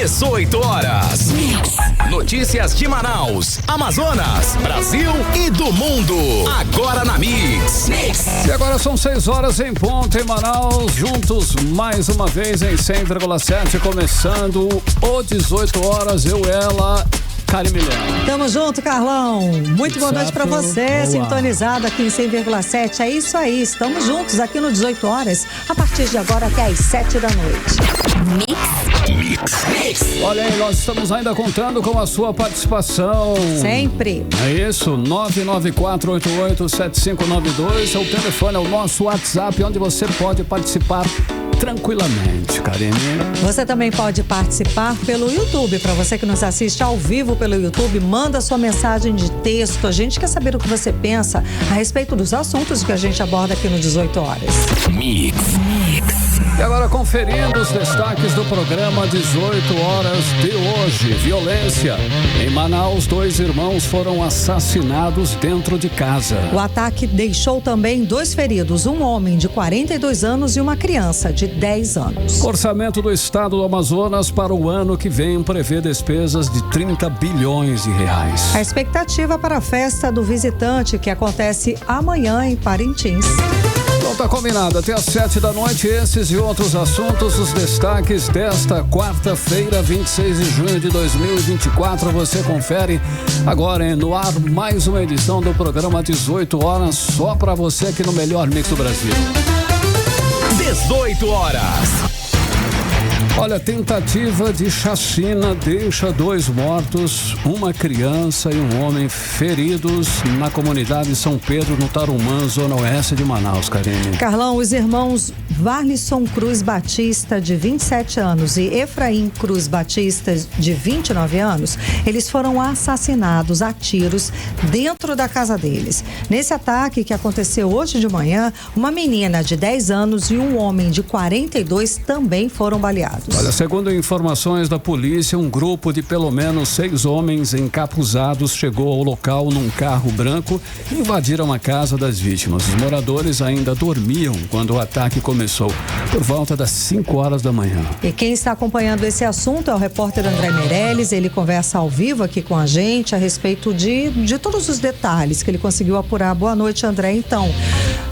18 horas. Notícias de Manaus, Amazonas, Brasil e do mundo. Agora na Mix. E agora são 6 horas em ponto em Manaus. Juntos mais uma vez em 100,7. Começando o 18 horas. Eu, ela, Karen Milena. Tamo junto, Carlão. Muito boa noite pra você, Boa. Sintonizado aqui em 100,7. É isso aí, estamos juntos aqui no 18 horas, a partir de agora até às 7 da noite. Mix. Olha aí, nós estamos ainda contando com a sua participação. Sempre. É isso, 994887592 é o telefone, é o nosso WhatsApp, onde você pode participar tranquilamente, Karine. Você também pode participar pelo YouTube. Para você que nos assiste ao vivo pelo YouTube, manda sua mensagem de texto. A gente quer saber o que você pensa a respeito dos assuntos que a gente aborda aqui no 18 horas. Mix. E agora conferindo os destaques do programa 18 horas de hoje. Violência. Em Manaus, 2 irmãos foram assassinados dentro de casa. O ataque deixou também 2 feridos, um homem de 42 anos e uma criança de 10 anos. Orçamento do estado do Amazonas para o ano que vem prevê despesas de 30 bilhões de reais. A expectativa para a festa do visitante, que acontece amanhã em Parintins. Então tá combinado, até às 7 da noite, esses e outros assuntos, os destaques desta quarta-feira, 26 de junho de 2024, você confere agora no ar mais uma edição do programa 18 horas, só pra você aqui no melhor mix do Brasil. 18 horas. Olha, tentativa de chacina deixa 2 mortos, uma criança e um homem feridos na comunidade São Pedro, no Tarumã, zona oeste de Manaus, Karine. Carlão, os irmãos Varlisson Cruz Batista, de 27 anos, e Efraim Cruz Batista, de 29 anos, eles foram assassinados a tiros dentro da casa deles. Nesse ataque que aconteceu hoje de manhã, uma menina de 10 anos e um homem de 42 também foram baleados. Olha, segundo informações da polícia, um grupo de pelo menos 6 homens encapuzados chegou ao local num carro branco e invadiram a casa das vítimas. Os moradores ainda dormiam quando o ataque começou, por volta das 5 horas da manhã. E quem está acompanhando esse assunto é o repórter André Meirelles. Ele conversa ao vivo aqui com a gente a respeito de todos os detalhes que ele conseguiu apurar. Boa noite, André. Então,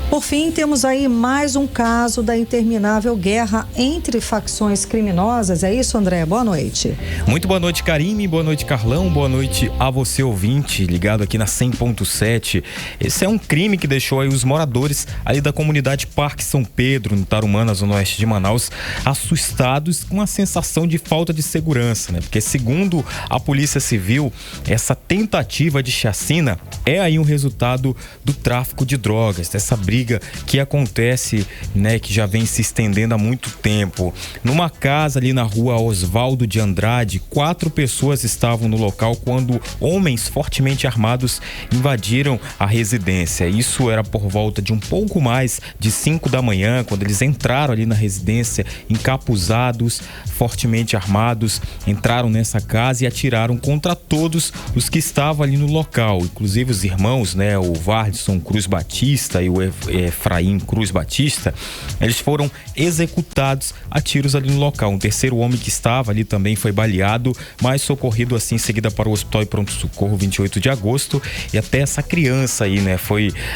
por fim, temos aí mais um caso da interminável guerra entre facções criminosas. É isso, André? Boa noite. Muito boa noite, Karine. Boa noite, Carlão. Boa noite a você, ouvinte, ligado aqui na 100.7. Esse é um crime que deixou aí os moradores ali da comunidade Parque São Pedro, no Tarumã, na zona oeste de Manaus, assustados com a sensação de falta de segurança, né? Porque, segundo a Polícia Civil, essa tentativa de chacina é aí um resultado do tráfico de drogas, dessa briga que acontece, né, que já vem se estendendo há muito tempo. Numa casa ali na rua Osvaldo de Andrade, 4 pessoas estavam no local quando homens fortemente armados invadiram a residência. Isso era por volta de um pouco mais de 5 da manhã, quando eles entraram ali na residência, encapuzados, fortemente armados, entraram nessa casa e atiraram contra todos os que estavam ali no local, inclusive os irmãos, né, o Varlisson Cruz Batista e o Efraim Cruz Batista. Eles foram executados a tiros ali no local. Um terceiro homem que estava ali também foi baleado, mas socorrido assim em seguida para o Hospital e Pronto-Socorro 28 de agosto. E até essa criança aí, né,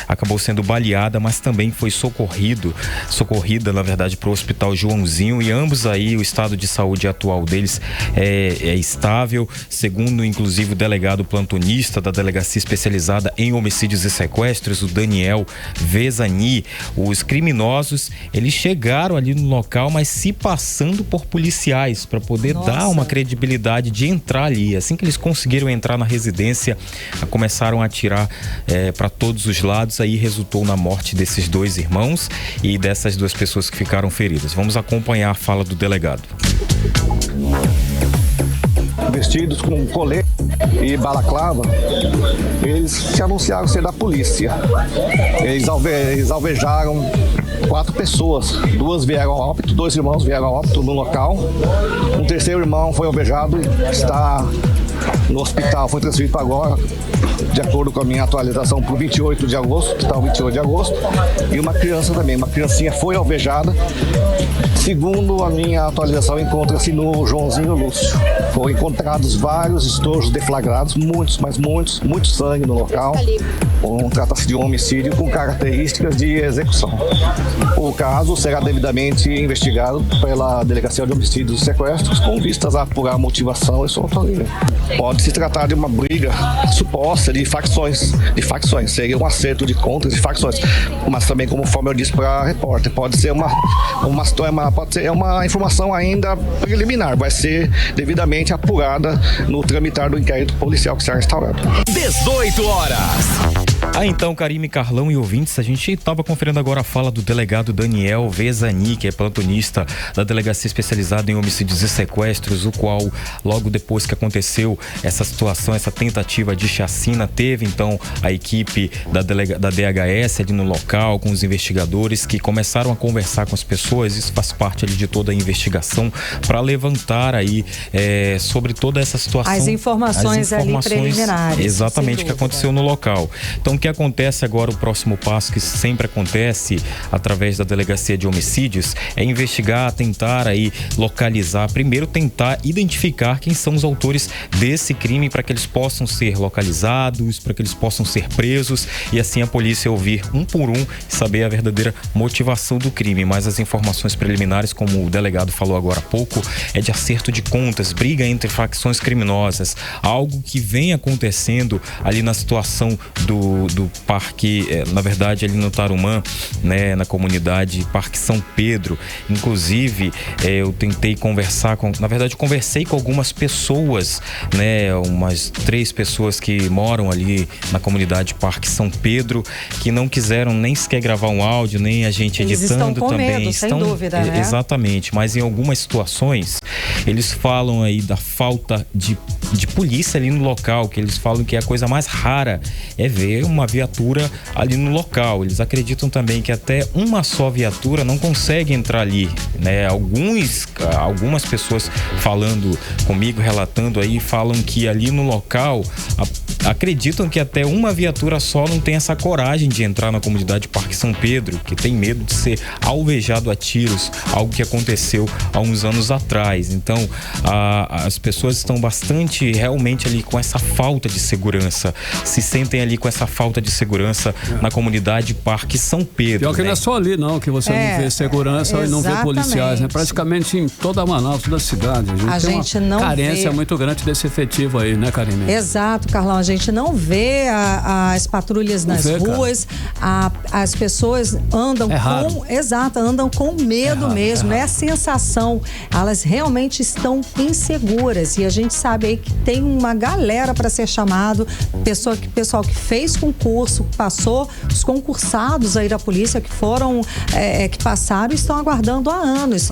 acabou sendo baleada, mas também foi socorrida, na verdade, para o Hospital Joãozinho. E ambos aí, o estado de saúde atual deles é estável, segundo inclusive o delegado plantonista da Delegacia Especializada em Homicídios e Sequestros, o Daniel Vezani. Os criminosos, eles chegaram ali no local, mas se passando por policiais para poder dar uma credibilidade de entrar ali. Assim que eles conseguiram entrar na residência, começaram a atirar para todos os lados. Aí resultou na morte desses 2 irmãos e dessas 2 pessoas que ficaram feridas. Vamos acompanhar a fala do delegado. Vestidos com colete e balaclava, eles se anunciaram ser da polícia. Eles alvejaram 4 pessoas, 2 vieram a óbito, 2 irmãos vieram a óbito no local. Um terceiro irmão foi alvejado, está no hospital, foi transferido agora, de acordo com a minha atualização, para o 28 de agosto, está o 28 de agosto. E uma criança também, uma criancinha foi alvejada, Segundo a minha atualização, encontra-se no Joãozinho Lúcio. Foram encontrados vários estojos deflagrados, muito sangue no local. Trata-se de um homicídio com características de execução. O caso será devidamente investigado pela Delegacia de Homicídios e Sequestros, com vistas a apurar a motivação e sua autoria. Pode se tratar de uma briga suposta de facções. Seria um acerto de contras de facções. Mas também, conforme eu disse para a repórter, pode ser uma informação ainda preliminar. Vai ser devidamente apurada no tramitar do inquérito policial que será instaurado. 18 horas. Então, Karime, Carlão e ouvintes, a gente estava conferindo agora a fala do delegado Daniel Vezani, que é plantonista da Delegacia Especializada em Homicídios e Sequestros, o qual, logo depois que aconteceu essa situação, essa tentativa de chacina, teve então a equipe da DHS ali no local, com os investigadores, que começaram a conversar com as pessoas. Isso faz parte ali de toda a investigação, para levantar aí sobre toda essa situação. As informações ali preliminares. Exatamente, que aconteceu no local. Então, o que acontece agora, o próximo passo que sempre acontece através da Delegacia de Homicídios, é investigar, tentar aí localizar, primeiro tentar identificar quem são os autores desse crime, para que eles possam ser localizados, para que eles possam ser presos, e assim a polícia ouvir um por um e saber a verdadeira motivação do crime. Mas as informações preliminares, como o delegado falou agora há pouco, é de acerto de contas, briga entre facções criminosas, algo que vem acontecendo ali na situação do parque, na verdade ali no Tarumã, né, na comunidade Parque São Pedro. Inclusive, eu tentei conversar conversei com algumas pessoas, né, umas 3 pessoas que moram ali na comunidade Parque São Pedro, que não quiseram nem sequer gravar um áudio, nem a gente eles editando estão com também. Medo, sem dúvida, né? Exatamente, mas em algumas situações eles falam aí da falta de polícia ali no local, que eles falam que a coisa mais rara é ver uma viatura ali no local. Eles acreditam também que até uma só viatura não consegue entrar ali, né? Algumas pessoas falando comigo, relatando aí, falam que ali no local acreditam que até uma viatura só não tem essa coragem de entrar na comunidade Parque São Pedro, que tem medo de ser alvejado a tiros, algo que aconteceu há uns anos atrás. Então, as pessoas estão bastante realmente ali com essa falta de segurança, se sentem ali com essa falta de segurança na comunidade Parque São Pedro. Pior que não é só ali não, que você não vê segurança e não vê policiais, né? Praticamente em toda Manaus, toda a cidade. A gente tem uma carência muito grande desse efetivo aí, né, Karime? Exato, Carlão. A gente não vê as patrulhas nas ruas, as pessoas andam andam com medo mesmo, é a sensação. Elas realmente estão inseguras, e a gente sabe aí que tem uma galera para ser chamado, pessoal que fez concurso, passou, os concursados aí da polícia que foram, que passaram e estão aguardando há anos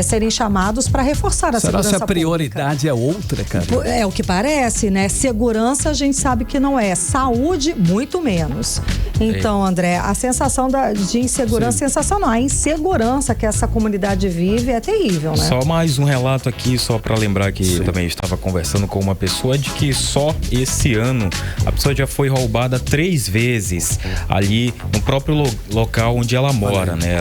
serem chamados para reforçar a segurança pública. Será que a prioridade é outra, cara? É o que parece, né? Segurança a gente sabe que não é. Saúde, muito menos. Então, André, a sensação de insegurança, sensacional. A insegurança que essa comunidade vive é terrível, né? Só mais um relato aqui, só para lembrar que eu também estava conversando com uma pessoa, de que só esse ano a pessoa já foi roubada 3 vezes ali no próprio local onde ela mora, né?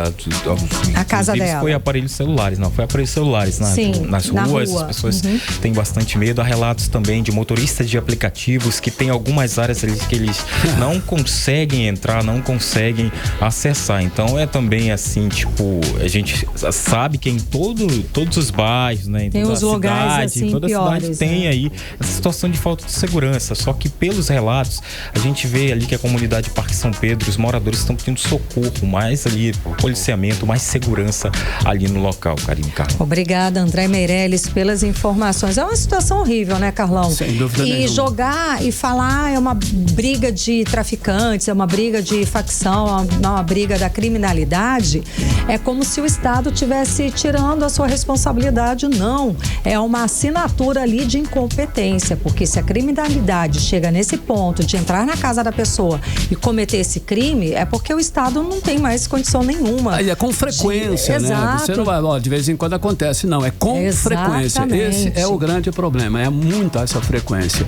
A casa dela. Foi aparelhos celulares nas ruas. As pessoas têm bastante medo. Há relatos também de motoristas de aplicativos que tem algumas áreas ali que eles não conseguem entrar, não conseguem acessar. Então é também assim, tipo, a gente sabe que em todos os bairros, né? Em tem toda os a lugares cidade, assim, toda piores, a cidade tem aí essa situação de falta de segurança. Só que pelos relatos, a gente vê ali que a comunidade Parque São Pedro, os moradores estão pedindo socorro, mais ali policiamento, mais segurança ali no local, Karime, Carlão. Obrigada, André Meirelles, pelas informações. É uma situação horrível, né, Carlão? Sem dúvida nenhuma. E jogar e falar é uma briga de traficantes, é uma briga de facção, é uma briga da criminalidade, é como se o Estado estivesse tirando a sua responsabilidade. Não, é uma assinatura ali de incompetência, porque se a criminalidade chega nesse ponto de entrar na casa da pessoa e cometer esse crime, é porque o Estado não tem mais condição nenhuma. Aí é com frequência, né? Exato. Você não vai, de vez em quando acontece, não, é com frequência. Esse é o grande problema, é muita essa frequência.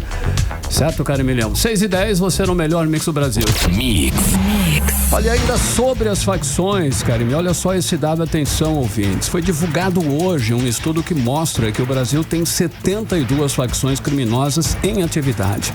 Certo, Carimilhão? 6h10, você no melhor mix do Brasil. Mix. Olha, ainda sobre as facções, Carim, olha só esse dado, atenção, ouvintes. Foi divulgado hoje um estudo que mostra que o Brasil tem 72 facções criminosas em atividade.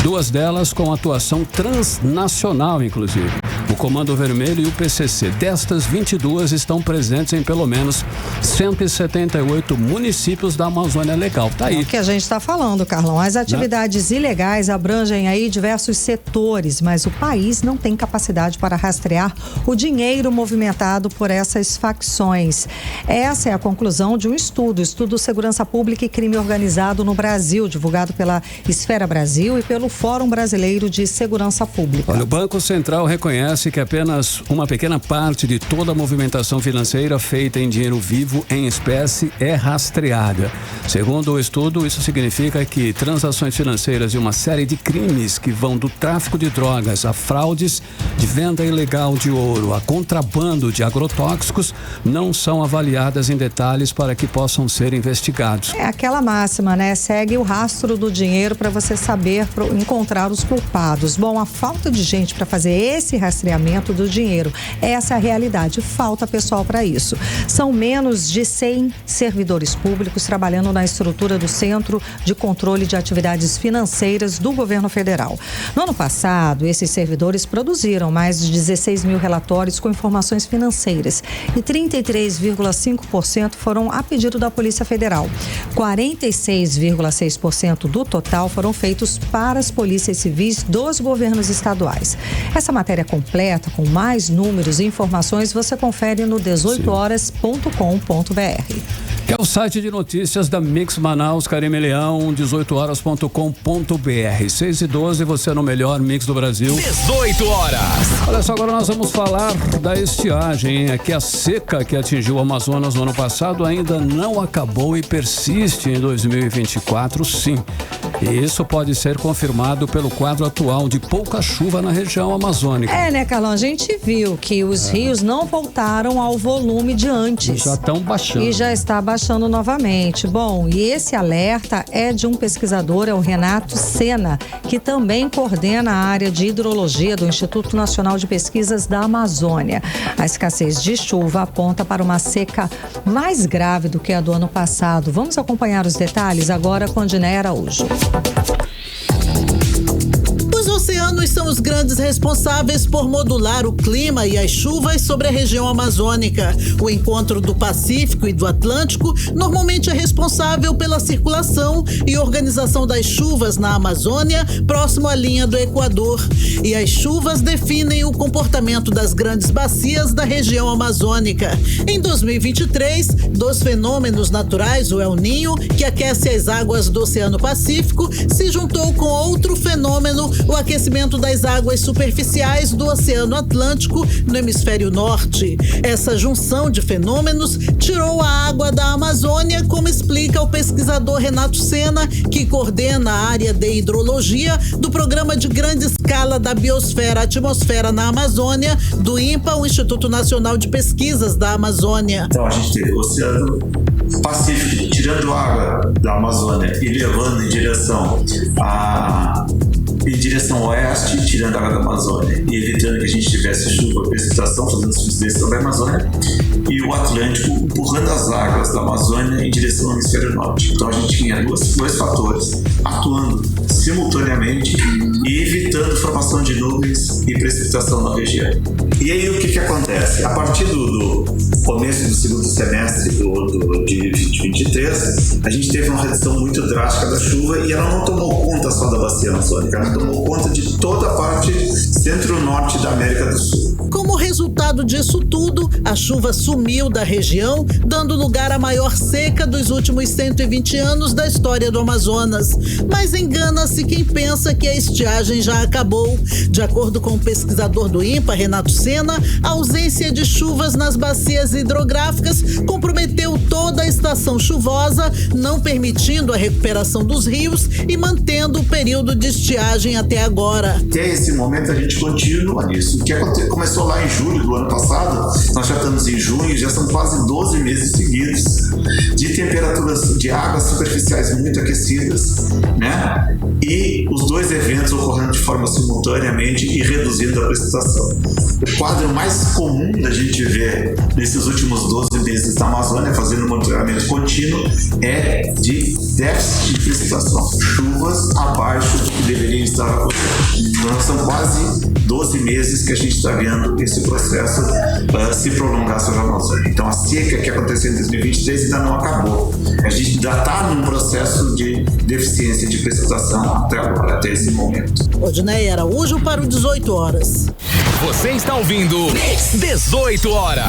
2 delas com atuação transnacional, inclusive. O Comando Vermelho e o PCC. Destas, 22 estão presentes em pelo menos 178 municípios da Amazônia Legal. Tá aí. É o que a gente está falando, Carlão. As atividades ilegais abrangem aí diversos setores, mas o país não tem capacidade para rastrear o dinheiro movimentado por essas facções. Essa é a conclusão de um estudo Segurança Pública e Crime Organizado no Brasil, divulgado pela Esfera Brasil e pelo Fórum Brasileiro de Segurança Pública. Olha, o Banco Central reconhece que apenas uma pequena parte de toda a movimentação financeira feita em dinheiro vivo em espécie é rastreada. Segundo o estudo, isso significa que transações financeiras de uma série de crimes que vão do tráfico de drogas a fraudes, de venda ilegal de ouro a contrabando de agrotóxicos não são avaliadas em detalhes para que possam ser investigados. É aquela máxima, né? Segue o rastro do dinheiro para você saber encontrar os culpados. Bom, a falta de gente para fazer esse rastreamento do dinheiro, essa é a realidade. Falta pessoal para isso. São menos de 100 servidores públicos trabalhando na estrutura do Centro de Controle de Atividades Financeiras do Governo Federal. No ano passado, esses servidores produziram mais de 16 mil relatórios com informações financeiras e 33,5% foram a pedido da Polícia Federal. 46,6% do total foram feitos para as polícias civis dos governos estaduais. Essa matéria completa, com mais números e informações, você confere no 18horas.com.br. Que é o site de notícias da Mix Manaus, Carime Leão, 18horas.com.br. 6h12, você no melhor mix do Brasil. 18 horas. Olha só, agora nós vamos falar da estiagem, hein? É que a seca que atingiu o Amazonas no ano passado ainda não acabou e persiste em 2024, sim. E isso pode ser confirmado pelo quadro atual de pouca chuva na região amazônica. É, né, Carlão? A gente viu que os rios não voltaram ao volume de antes. Já estão baixando. E já está baixando novamente. Bom, e esse alerta é de um pesquisador, é o Renato Sena, que também coordena a área de hidrologia do Instituto Nacional de Pesquisas da Amazônia. A escassez de chuva aponta para uma seca mais grave do que a do ano passado. Vamos acompanhar os detalhes agora com Diné Araújo. Os oceanos são os grandes responsáveis por modular o clima e as chuvas sobre a região amazônica. O encontro do Pacífico e do Atlântico normalmente é responsável pela circulação e organização das chuvas na Amazônia, próximo à linha do Equador. E as chuvas definem o comportamento das grandes bacias da região amazônica. Em 2023, dos fenômenos naturais, o El Niño, que aquece as águas do Oceano Pacífico, se juntou com outro fenômeno, o aquecimento das águas superficiais do Oceano Atlântico no hemisfério norte. Essa junção de fenômenos tirou a água da Amazônia, como explica o pesquisador Renato Sena, que coordena a área de hidrologia do Programa de Grande Escala da Biosfera Atmosfera na Amazônia, do INPA, o Instituto Nacional de Pesquisas da Amazônia. Então a gente teve o Oceano Pacífico tirando água da Amazônia e levando em direção oeste, tirando a água da Amazônia e evitando que a gente tivesse chuva, precipitação, fazendo subsidência da Amazônia, e o Atlântico empurrando as águas da Amazônia em direção ao hemisfério norte. Então a gente tinha dois fatores atuando simultaneamente e evitando formação de nuvens e precipitação na região. E aí o que acontece? A partir do começo do segundo semestre de 2023, a gente teve uma redução muito drástica da chuva e ela não tomou conta só da bacia amazônica, ela tomou conta de toda a parte centro-norte da América do Sul. Como resultado disso tudo, a chuva sumiu da região, dando lugar à maior seca dos últimos 120 anos da história do Amazonas. Mas engana-se quem pensa que a estiagem já acabou. De acordo com o pesquisador do INPA, Renato Sena, a ausência de chuvas nas bacias hidrográficas comprometeu toda a estação estação chuvosa, não permitindo a recuperação dos rios e mantendo o período de estiagem até agora. Até esse momento a gente continua nisso. O que começou lá em julho do ano passado, nós já estamos em junho, já são quase 12 meses seguidos de temperaturas de águas superficiais muito aquecidas, né? E os dois eventos ocorrendo de forma simultaneamente e reduzindo a precipitação. O quadro mais comum da gente ver nesses últimos 12 meses da Amazônia, fazendo um monitoramento contínuo, é de déficit de precipitação, chuvas abaixo do que deveriam estar acontecendo. Então, são quase 12 meses que a gente está vendo esse processo se prolongar sobre a Amazônia. Então, a seca que aconteceu em 2023 ainda não acabou. A gente ainda está num processo de deficiência de precipitação até agora, até esse momento. Odinei Araújo para o 18 horas. Você está ouvindo 18 horas.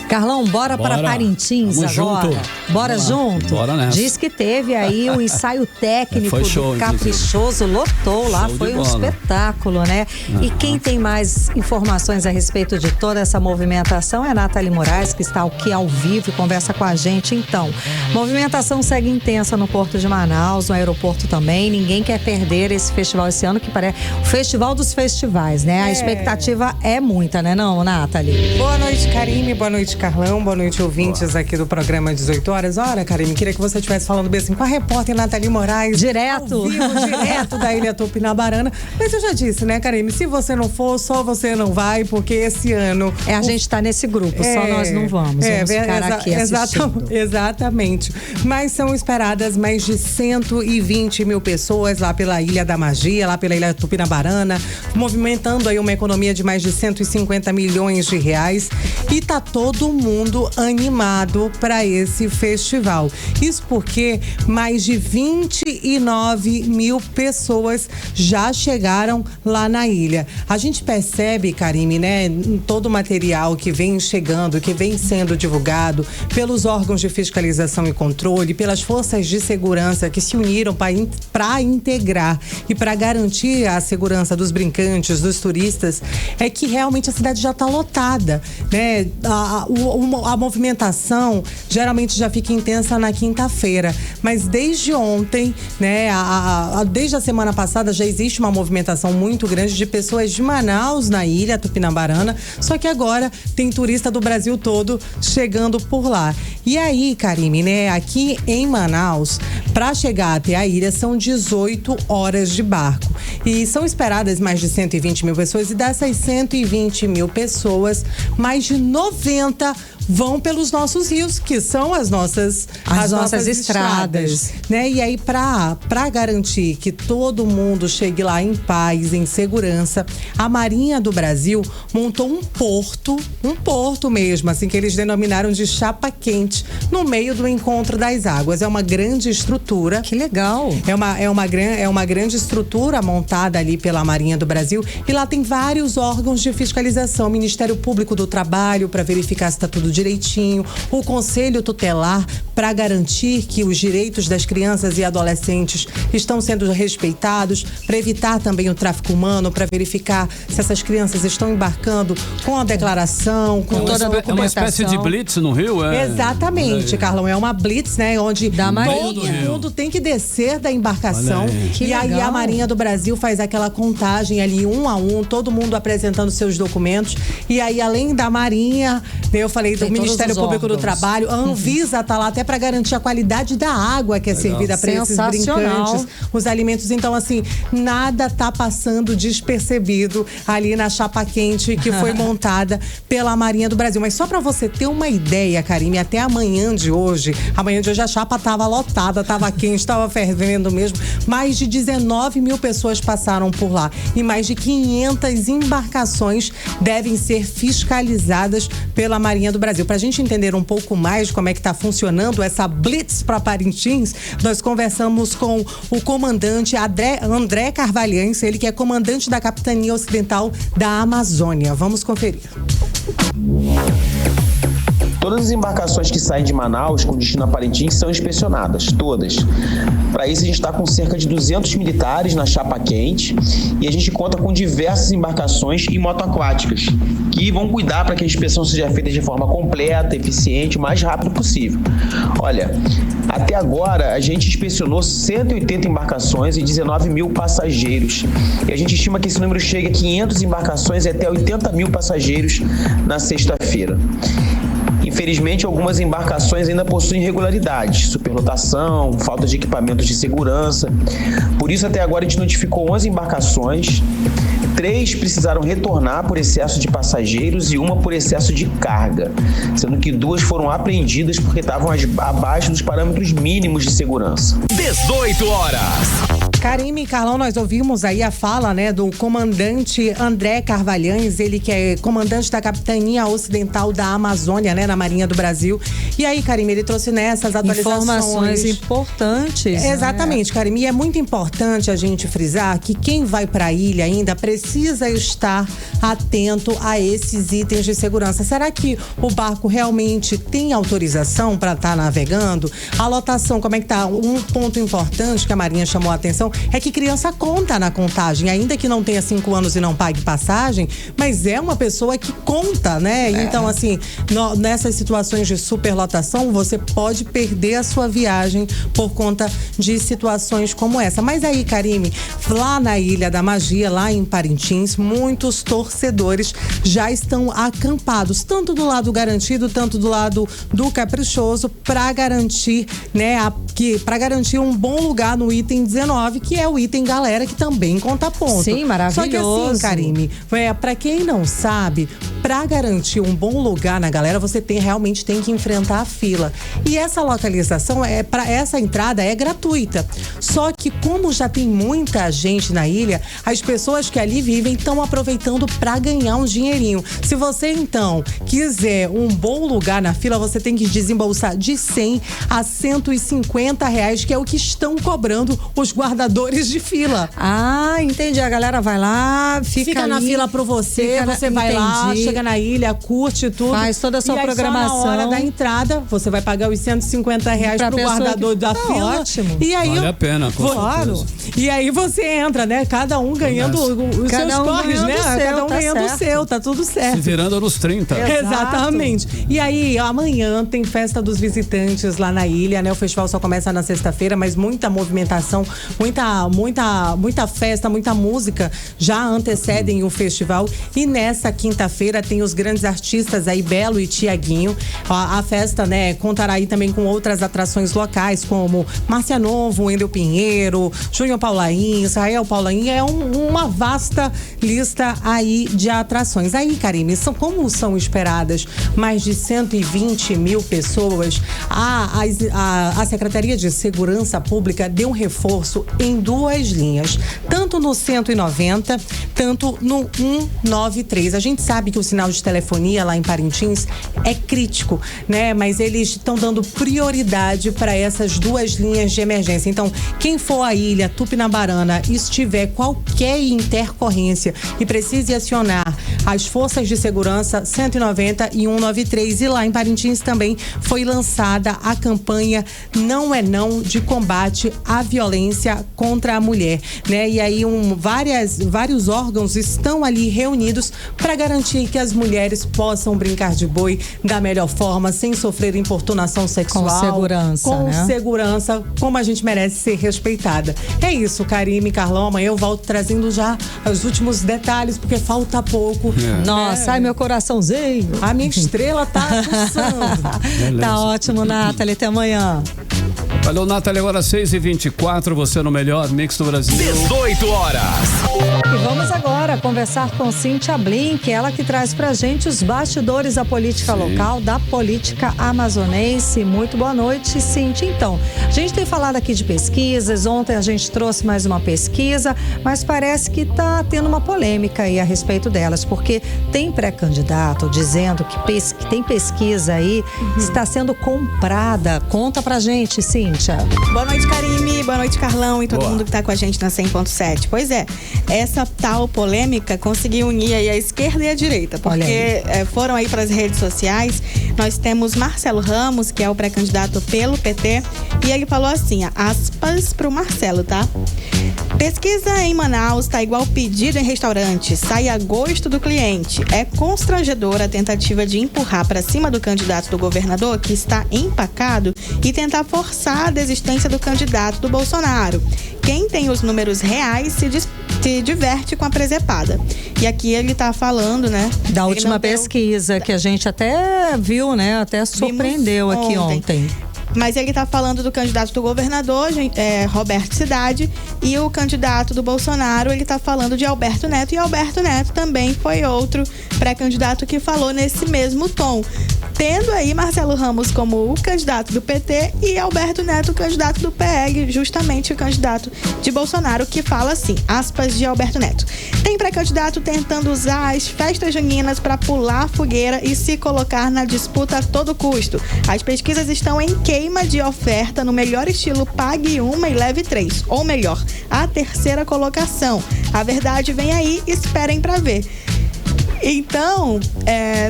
Carlão, bora para Parintins. Vamos agora. Junto. Bora junto. Bora nessa. Diz que teve aí o ensaio técnico foi show, do Caprichoso, lotou lá, show foi um espetáculo, né? E quem tem mais informações a respeito de toda essa movimentação é a Nathalie Moraes, que está aqui ao vivo e conversa com a gente. Então, movimentação segue intensa no Porto de Manaus, no aeroporto também. Ninguém quer perder esse festival esse ano, que parece o festival dos festivais, né? A expectativa é muita, né, não, Nathalie? Boa noite, Karime. Boa noite, Carlão. Boa noite, ouvintes aqui do programa 18 horas. Olha, Karime, queria que você estivesse falando bem assim com a repórter Nathalie Moraes. Direto. Ao vivo, direto da Ilha Tupinabarana. Mas eu já disse, né, Karime? Se você não for, só você não vai, porque esse ano... A gente tá nesse grupo, só nós não vamos. Vamos ficar aqui assistindo. Exatamente. Mas são esperadas mais de 120 mil pessoas lá pela Ilha da Magia, lá pela Ilha Tupinabarana, movimentando aí uma economia de mais de 150 milhões de reais. E tá todo mundo animado para esse festival. Isso porque mais de 29 mil pessoas já chegaram lá na ilha. A gente percebe, Karime, né, em todo o material que vem chegando, que vem sendo divulgado pelos órgãos de fiscalização e controle, pelas forças de segurança que se uniram para integrar e para garantir a segurança dos brincantes, dos turistas, é que realmente a cidade já está lotada, né? A movimentação geralmente já fica intensa na quinta-feira, mas desde ontem, né, desde a semana passada já existe uma movimentação muito grande de pessoas de Manaus na ilha Tupinabarana, só que agora tem turista do Brasil todo chegando por lá. E aí, Karime, né, aqui em Manaus, para chegar até a ilha são 18 horas de barco e são esperadas mais de 120 mil pessoas, e dessas 120 mil pessoas, mais de 90 vão pelos nossos rios, que são as nossas estradas, né? E aí, para garantir que todo mundo chegue lá em paz, em segurança, a Marinha do Brasil montou um porto mesmo, assim, que eles denominaram de Chapa Quente, no meio do encontro das águas. É uma grande estrutura. Que legal! É uma grande estrutura montada ali pela Marinha do Brasil, e lá tem vários órgãos de fiscalização, Ministério Público do Trabalho, para verificar se está tudo direitinho, o Conselho Tutelar, para garantir que os direitos das crianças e adolescentes estão sendo respeitados, para evitar também o tráfico humano, para verificar se essas crianças estão embarcando com a declaração, com toda a documentação. É uma espécie de blitz no Rio? Exatamente, Carlão, é uma blitz, né, onde todo mundo tem que descer da embarcação, e aí a Marinha do Brasil faz aquela contagem ali, um a um, todo mundo apresentando seus documentos, e aí além da Marinha, eu falei do Ministério Público do Trabalho, a Anvisa tá lá até para garantir a qualidade da água que é servida para esses brincantes, os alimentos. Então, assim, nada tá passando despercebido ali na Chapa Quente que foi montada pela Marinha do Brasil. Mas só para você ter uma ideia, Karime, até amanhã de hoje a chapa tava lotada, tava quente, tava fervendo mesmo. Mais de 19 mil pessoas passaram por lá e mais de 500 embarcações devem ser fiscalizadas pela Marinha do Brasil. Pra gente entender um pouco mais como é que tá funcionando essa blitz para Parintins, nós conversamos com o comandante André Carvalhães, ele que é comandante da Capitania Ocidental da Amazônia. Vamos conferir. Todas as embarcações que saem de Manaus com destino a Parintins são inspecionadas, todas. Para isso, a gente está com cerca de 200 militares na chapa quente e a gente conta com diversas embarcações e motoaquáticas que vão cuidar para que a inspeção seja feita de forma completa, eficiente, o mais rápido possível. Olha, até agora a gente inspecionou 180 embarcações e 19 mil passageiros. E a gente estima que esse número chegue a 500 embarcações e até 80 mil passageiros na sexta-feira. Infelizmente, algumas embarcações ainda possuem irregularidades, superlotação, falta de equipamentos de segurança. Por isso, até agora, a gente notificou 11 embarcações, 3 precisaram retornar por excesso de passageiros e uma por excesso de carga, sendo que 2 foram apreendidas porque estavam abaixo dos parâmetros mínimos de segurança. 18 horas. Karime e Carlão, nós ouvimos aí a fala, né, do comandante André Carvalhães, ele que é comandante da Capitania Ocidental da Amazônia, né, na Marinha do Brasil. E aí, Karime, ele trouxe nessas atualizações. Informações importantes. Exatamente, né? Karime, e é muito importante a gente frisar que quem vai para a ilha ainda precisa estar atento a esses itens de segurança. Será que o barco realmente tem autorização para estar navegando? A lotação, como é que tá? Um ponto importante que a Marinha chamou a atenção é que criança conta na contagem, ainda que não tenha 5 anos e não pague passagem, mas é uma pessoa que conta, né? Então, assim, nessas situações de superlotação, você pode perder a sua viagem por conta de situações como essa. Mas aí, Karime, lá na Ilha da Magia, lá em Parintins, muitos torcedores já estão acampados, tanto do lado garantido, tanto do lado do caprichoso, para garantir, né, para garantir um bom lugar no item 19, que é o item galera, que também conta ponto. Sim, maravilhoso. Só que assim, Karime, para quem não sabe, para garantir um bom lugar na galera, você realmente tem que enfrentar a fila. E essa localização, essa entrada é gratuita. Só que como já tem muita gente na ilha, as pessoas que ali vivem estão aproveitando para ganhar um dinheirinho. Se você, então, quiser um bom lugar na fila, você tem que desembolsar de 100 a 150 reais, que é o que estão cobrando os guardadores de fila. Ah, entendi. A galera vai lá, fica na ali, fila pra você vai lá, chega na ilha, curte tudo. Faz toda a sua programação. Só na hora da entrada, você vai pagar os 150 reais pro guardador da fila. Ótimo. E aí, vale a pena, claro. E aí você entra, né? Cada um ganhando os seus corres, né? Cada um ganhando o seu, tá tudo certo. Se virando nos 30. Exatamente. E aí, amanhã tem festa dos visitantes lá na ilha, né? O festival só começa na sexta-feira, mas muita movimentação, muita festa, muita música já antecedem o festival. E nessa quinta-feira tem os grandes artistas aí, Belo e Tiaguinho. A festa, né, contará aí também com outras atrações locais, como Márcia Novo, Wendel Pinheiro, Júnior Paulaim, Israel Paulaim. É uma vasta lista aí de atrações. Aí, Karime, como são esperadas mais de 120 mil pessoas, a Secretaria de Segurança Pública deu um reforço em 2 linhas, tanto no 190, tanto no 193. A gente sabe que o sinal de telefonia lá em Parintins é crítico, né? Mas eles estão dando prioridade para essas 2 linhas de emergência. Então, quem for à ilha Tupinabarana e estiver qualquer intercorrência e precise acionar as forças de segurança 190 e 193. E lá em Parintins também foi lançada a campanha Não é Não, de combate à violência contra a mulher, né? E aí vários órgãos estão ali reunidos para garantir que as mulheres possam brincar de boi da melhor forma, sem sofrer importunação sexual. Com segurança, Com segurança, como a gente merece ser respeitada. É isso, Karime, Carlão. Amanhã eu volto trazendo já os últimos detalhes, porque falta pouco. Nossa, ai, meu coraçãozinho. A minha estrela tá pulsando. Tá ótimo, Nathalie. Até amanhã. Valeu, Nathalie. Agora 6h24, você no melhor mix do Brasil. 18 horas. E vamos agora conversar com Cíntia Blink, ela que traz pra gente os bastidores da política local, da política amazonense. Muito boa noite, Cíntia. Então, a gente tem falado aqui de pesquisas, ontem a gente trouxe mais uma pesquisa, mas parece que tá tendo uma polêmica aí a respeito delas, porque tem pré-candidato dizendo que tem pesquisa aí, está sendo comprada. Conta pra gente, Cíntia. Cíntia. Boa noite, Karime. Boa noite, Carlão e todo mundo que está com a gente na 100.7. Pois é, essa tal polêmica conseguiu unir aí a esquerda e a direita, porque foram aí para as redes sociais. Nós temos Marcelo Ramos, que é o pré-candidato pelo PT, e ele falou assim, aspas pro Marcelo, tá? Pesquisa em Manaus tá igual pedido em restaurante, sai a gosto do cliente. É constrangedora a tentativa de empurrar para cima do candidato do governador, que está empacado, e tentar forçar a desistência do candidato do Bolsonaro. Quem tem os números reais se diverte com a presepada. E aqui ele tá falando, né? Da última pesquisa, que a gente até viu, né? Até surpreendeu aqui ontem. Mas ele está falando do candidato do governador, Roberto Cidade, e o candidato do Bolsonaro, ele está falando de Alberto Neto, e Alberto Neto também foi outro pré-candidato que falou nesse mesmo tom. Tendo aí Marcelo Ramos como o candidato do PT e Alberto Neto, o candidato do PL, justamente o candidato de Bolsonaro, que fala assim, aspas de Alberto Neto. Tem pré-candidato tentando usar as festas juninas para pular a fogueira e se colocar na disputa a todo custo. As pesquisas estão em queima de oferta no melhor estilo pague uma e leve 3, ou melhor, a terceira colocação. A verdade vem aí, esperem para ver. Então,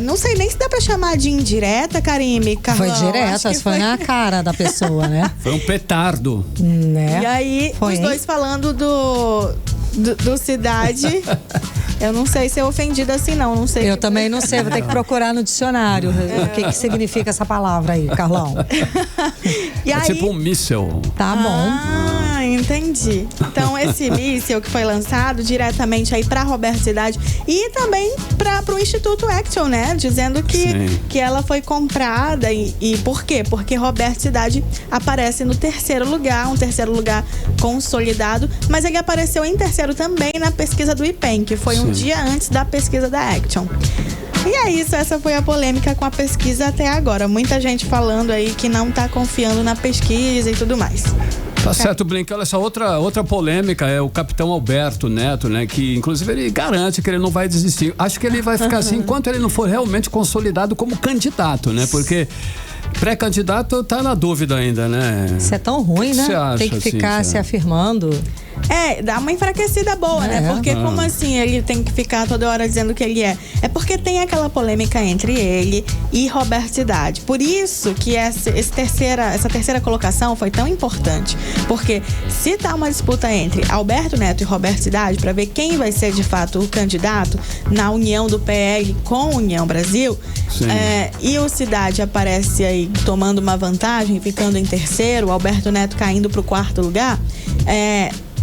não sei nem se dá pra chamar de indireta, Karime, Carlão. Foi direta, foi na cara da pessoa, né? Foi um petardo. Né? E aí, os dois falando do Cidade. Eu não sei ser ofendida assim, não sei. Eu também não sei, vou ter que procurar no dicionário o que significa essa palavra aí, Carlão. E aí, tipo um míssel. Tá bom. Entendi. Então, esse míssel que foi lançado diretamente aí pra Roberto Cidade e também pro Instituto Action, né? Dizendo que ela foi comprada e por quê? Porque Roberto Cidade aparece no terceiro lugar, um terceiro lugar consolidado, mas ele apareceu em terceiro também na pesquisa do IPEM, que foi um dia antes da pesquisa da Action. E é isso, essa foi a polêmica com a pesquisa até agora. Muita gente falando aí que não tá confiando na pesquisa e tudo mais. Tá certo, Blink. Olha, essa outra polêmica é o capitão Alberto Neto, né? Que inclusive ele garante que ele não vai desistir. Acho que ele vai ficar assim enquanto ele não for realmente consolidado como candidato, né? Porque pré-candidato tá na dúvida ainda, né? Isso é tão ruim, né? Tem que ficar se afirmando. Dá uma enfraquecida boa, né? Porque como assim ele tem que ficar toda hora dizendo que ele é? É porque tem aquela polêmica entre ele e Roberto Cidade. Por isso que essa terceira colocação foi tão importante. Porque se tá uma disputa entre Alberto Neto e Roberto Cidade para ver quem vai ser de fato o candidato na união do PL com a União Brasil, e o Cidade aparece aí tomando uma vantagem, ficando em terceiro, o Alberto Neto caindo pro quarto lugar,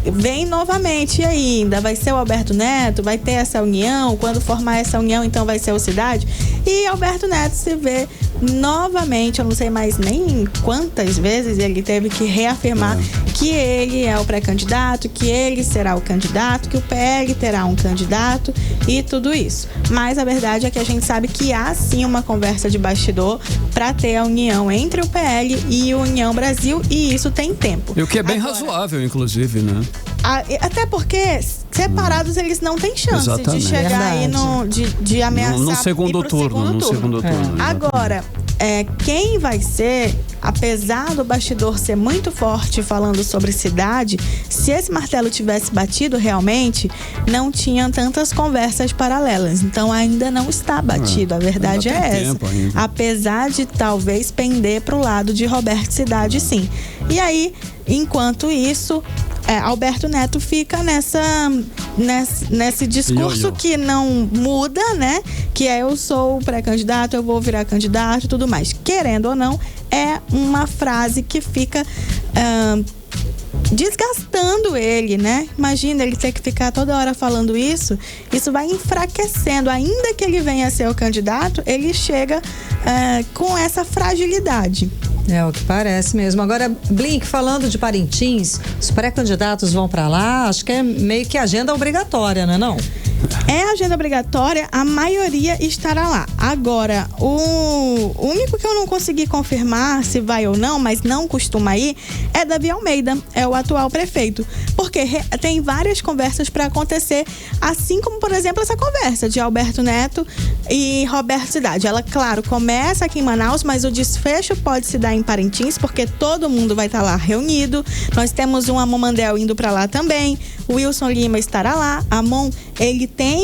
vem novamente ainda, vai ser o Alberto Neto, vai ter essa união, quando formar essa união então vai ser o Cidade, e Alberto Neto se vê novamente, eu não sei mais nem quantas vezes ele teve que reafirmar que ele é o pré-candidato, que ele será o candidato, que o PL terá um candidato e tudo isso. Mas a verdade é que a gente sabe que há sim uma conversa de bastidor para ter a união entre o PL e a União Brasil, e isso tem tempo. E o que é bem razoável, inclusive, né? Até porque separados eles não têm chance de chegar aí de ameaçar no segundo turno. Agora, quem vai ser, apesar do bastidor ser muito forte falando sobre Cidade, se esse martelo tivesse batido realmente, não tinham tantas conversas paralelas. Então ainda não está batido, a verdade é essa. Apesar de talvez pender pro lado de Roberto Cidade, sim. E aí, enquanto isso, Alberto Neto fica nesse discurso que não muda, né? Que eu sou o pré-candidato, eu vou virar candidato e tudo mais. Querendo ou não, é uma frase que fica desgastando ele, né? Imagina ele ter que ficar toda hora falando isso vai enfraquecendo. Ainda que ele venha a ser o candidato, ele chega com essa fragilidade. É o que parece mesmo. Agora, Blink, falando de Parintins, os pré-candidatos vão pra lá, acho que é meio que agenda obrigatória, não é não? É agenda obrigatória, a maioria estará lá. Agora, o único que eu não consegui confirmar se vai ou não, mas não costuma ir, é Davi Almeida, é o atual prefeito. Porque tem várias conversas para acontecer, assim como, por exemplo, essa conversa de Alberto Neto e Roberto Cidade. Ela, claro, começa aqui em Manaus, mas o desfecho pode se dar lá em Parintins, porque todo mundo vai estar lá reunido. Nós temos um Amon Mandel indo para lá também. O Wilson Lima estará lá. Amon, ele tem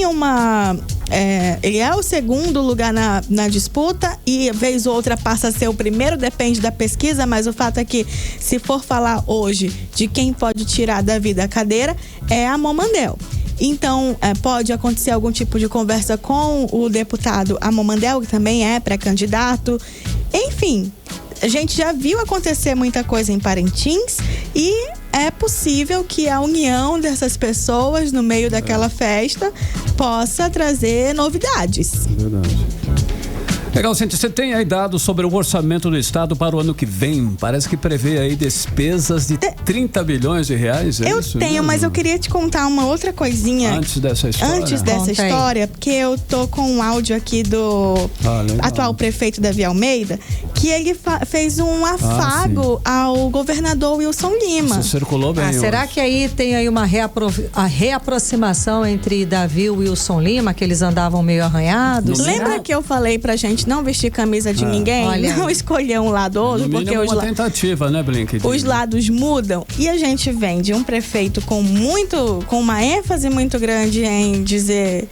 ele é o segundo lugar na disputa e vez ou outra passa a ser o primeiro, depende da pesquisa, mas o fato é que se for falar hoje de quem pode tirar da vida a cadeira, é Amon Mandel. Então, pode acontecer algum tipo de conversa com o deputado Amon Mandel, que também é pré-candidato. Enfim, a gente já viu acontecer muita coisa em Parintins e é possível que a união dessas pessoas no meio daquela festa possa trazer novidades. Verdade. Legal, gente, você tem aí dados sobre o orçamento do Estado para o ano que vem? Parece que prevê aí despesas de 30 bilhões de reais, é eu isso? Tenho, mas eu queria te contar uma outra coisinha. Antes dessa história, porque eu tô com um áudio aqui do atual prefeito Davi Almeida, que ele fez um afago ao governador Wilson Lima. Você circulou bem. Será que aí tem aí uma reaproximação entre Davi e Wilson Lima, que eles andavam meio arranhados? Lembra que eu falei pra gente não vestir camisa de ninguém? Olha, não escolher um lado ou outro, porque uma tentativa, né, Blink? Os lados mudam e a gente vem de um prefeito com uma ênfase muito grande em dizer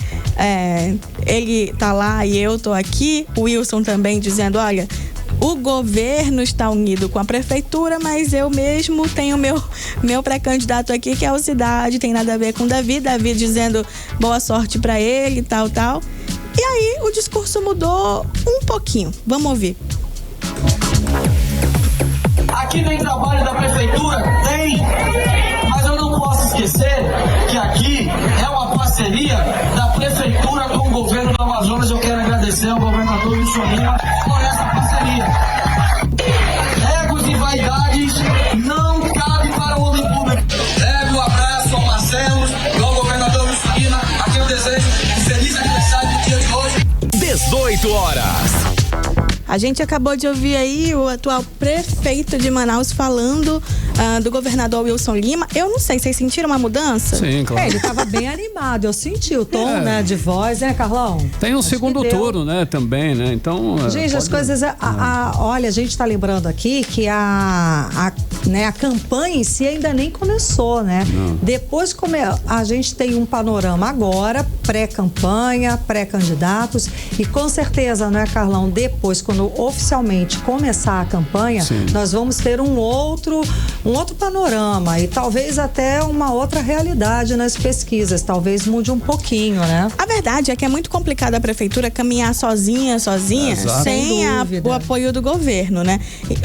ele tá lá e eu tô aqui. O Wilson também dizendo, olha, o governo está unido com a prefeitura, mas eu mesmo tenho meu pré-candidato aqui, que é o Cidade, tem nada a ver com o Davi. Davi dizendo boa sorte pra ele, tal. E aí o discurso mudou um pouquinho. Vamos ouvir. Aqui tem trabalho da prefeitura? Tem! Mas eu não posso esquecer que aqui é uma parceria da prefeitura com o governo do Amazonas. Eu quero agradecer ao governador Wilson Lima por essa parceria. Egos e vaidades não cabem para o homem público. Ego, abraço ao Marcelo, ao governador Wilson Lima. Aqui eu desejo um feliz aniversário do dia de hoje. 18 horas. A gente acabou de ouvir aí o atual prefeito de Manaus falando do governador Wilson Lima. Eu não sei, vocês sentiram uma mudança? Sim, claro. Ele estava bem animado, eu senti o tom, né, de voz, né, Carlão? Tem um segundo turno, né, também, né, então... Gente, as coisas, olha, a gente está lembrando aqui que a campanha em si ainda nem começou, né? Não. Depois, a gente tem um panorama agora, pré-campanha, pré-candidatos, e com certeza, não é, Carlão, depois, quando oficialmente começar a campanha, nós vamos ter um outro panorama e talvez até uma outra realidade nas pesquisas, talvez mude um pouquinho, né? A verdade é que é muito complicado a prefeitura caminhar sozinha, sem o apoio do governo, né?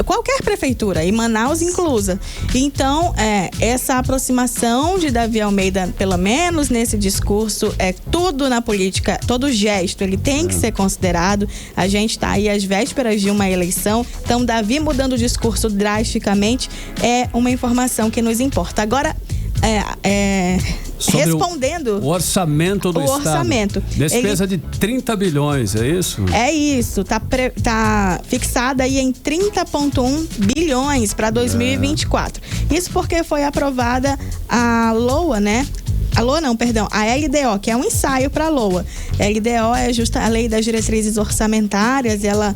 Qualquer prefeitura, e Manaus inclusa. Então, essa aproximação de Davi Almeida, pelo menos nesse discurso, tudo na política, todo gesto, ele tem que ser considerado. A gente tá aí às vésperas de uma eleição, então Davi mudando o discurso drasticamente é uma informação que nos importa. Agora, respondendo o orçamento do Estado. Despesa de 30 bilhões, é isso? É isso, tá fixada aí em 30,1 bilhões para 2024. Isso porque foi aprovada a LOA, né? A LDO, que é um ensaio para a LOA. A LDO é justa a Lei das Diretrizes Orçamentárias, ela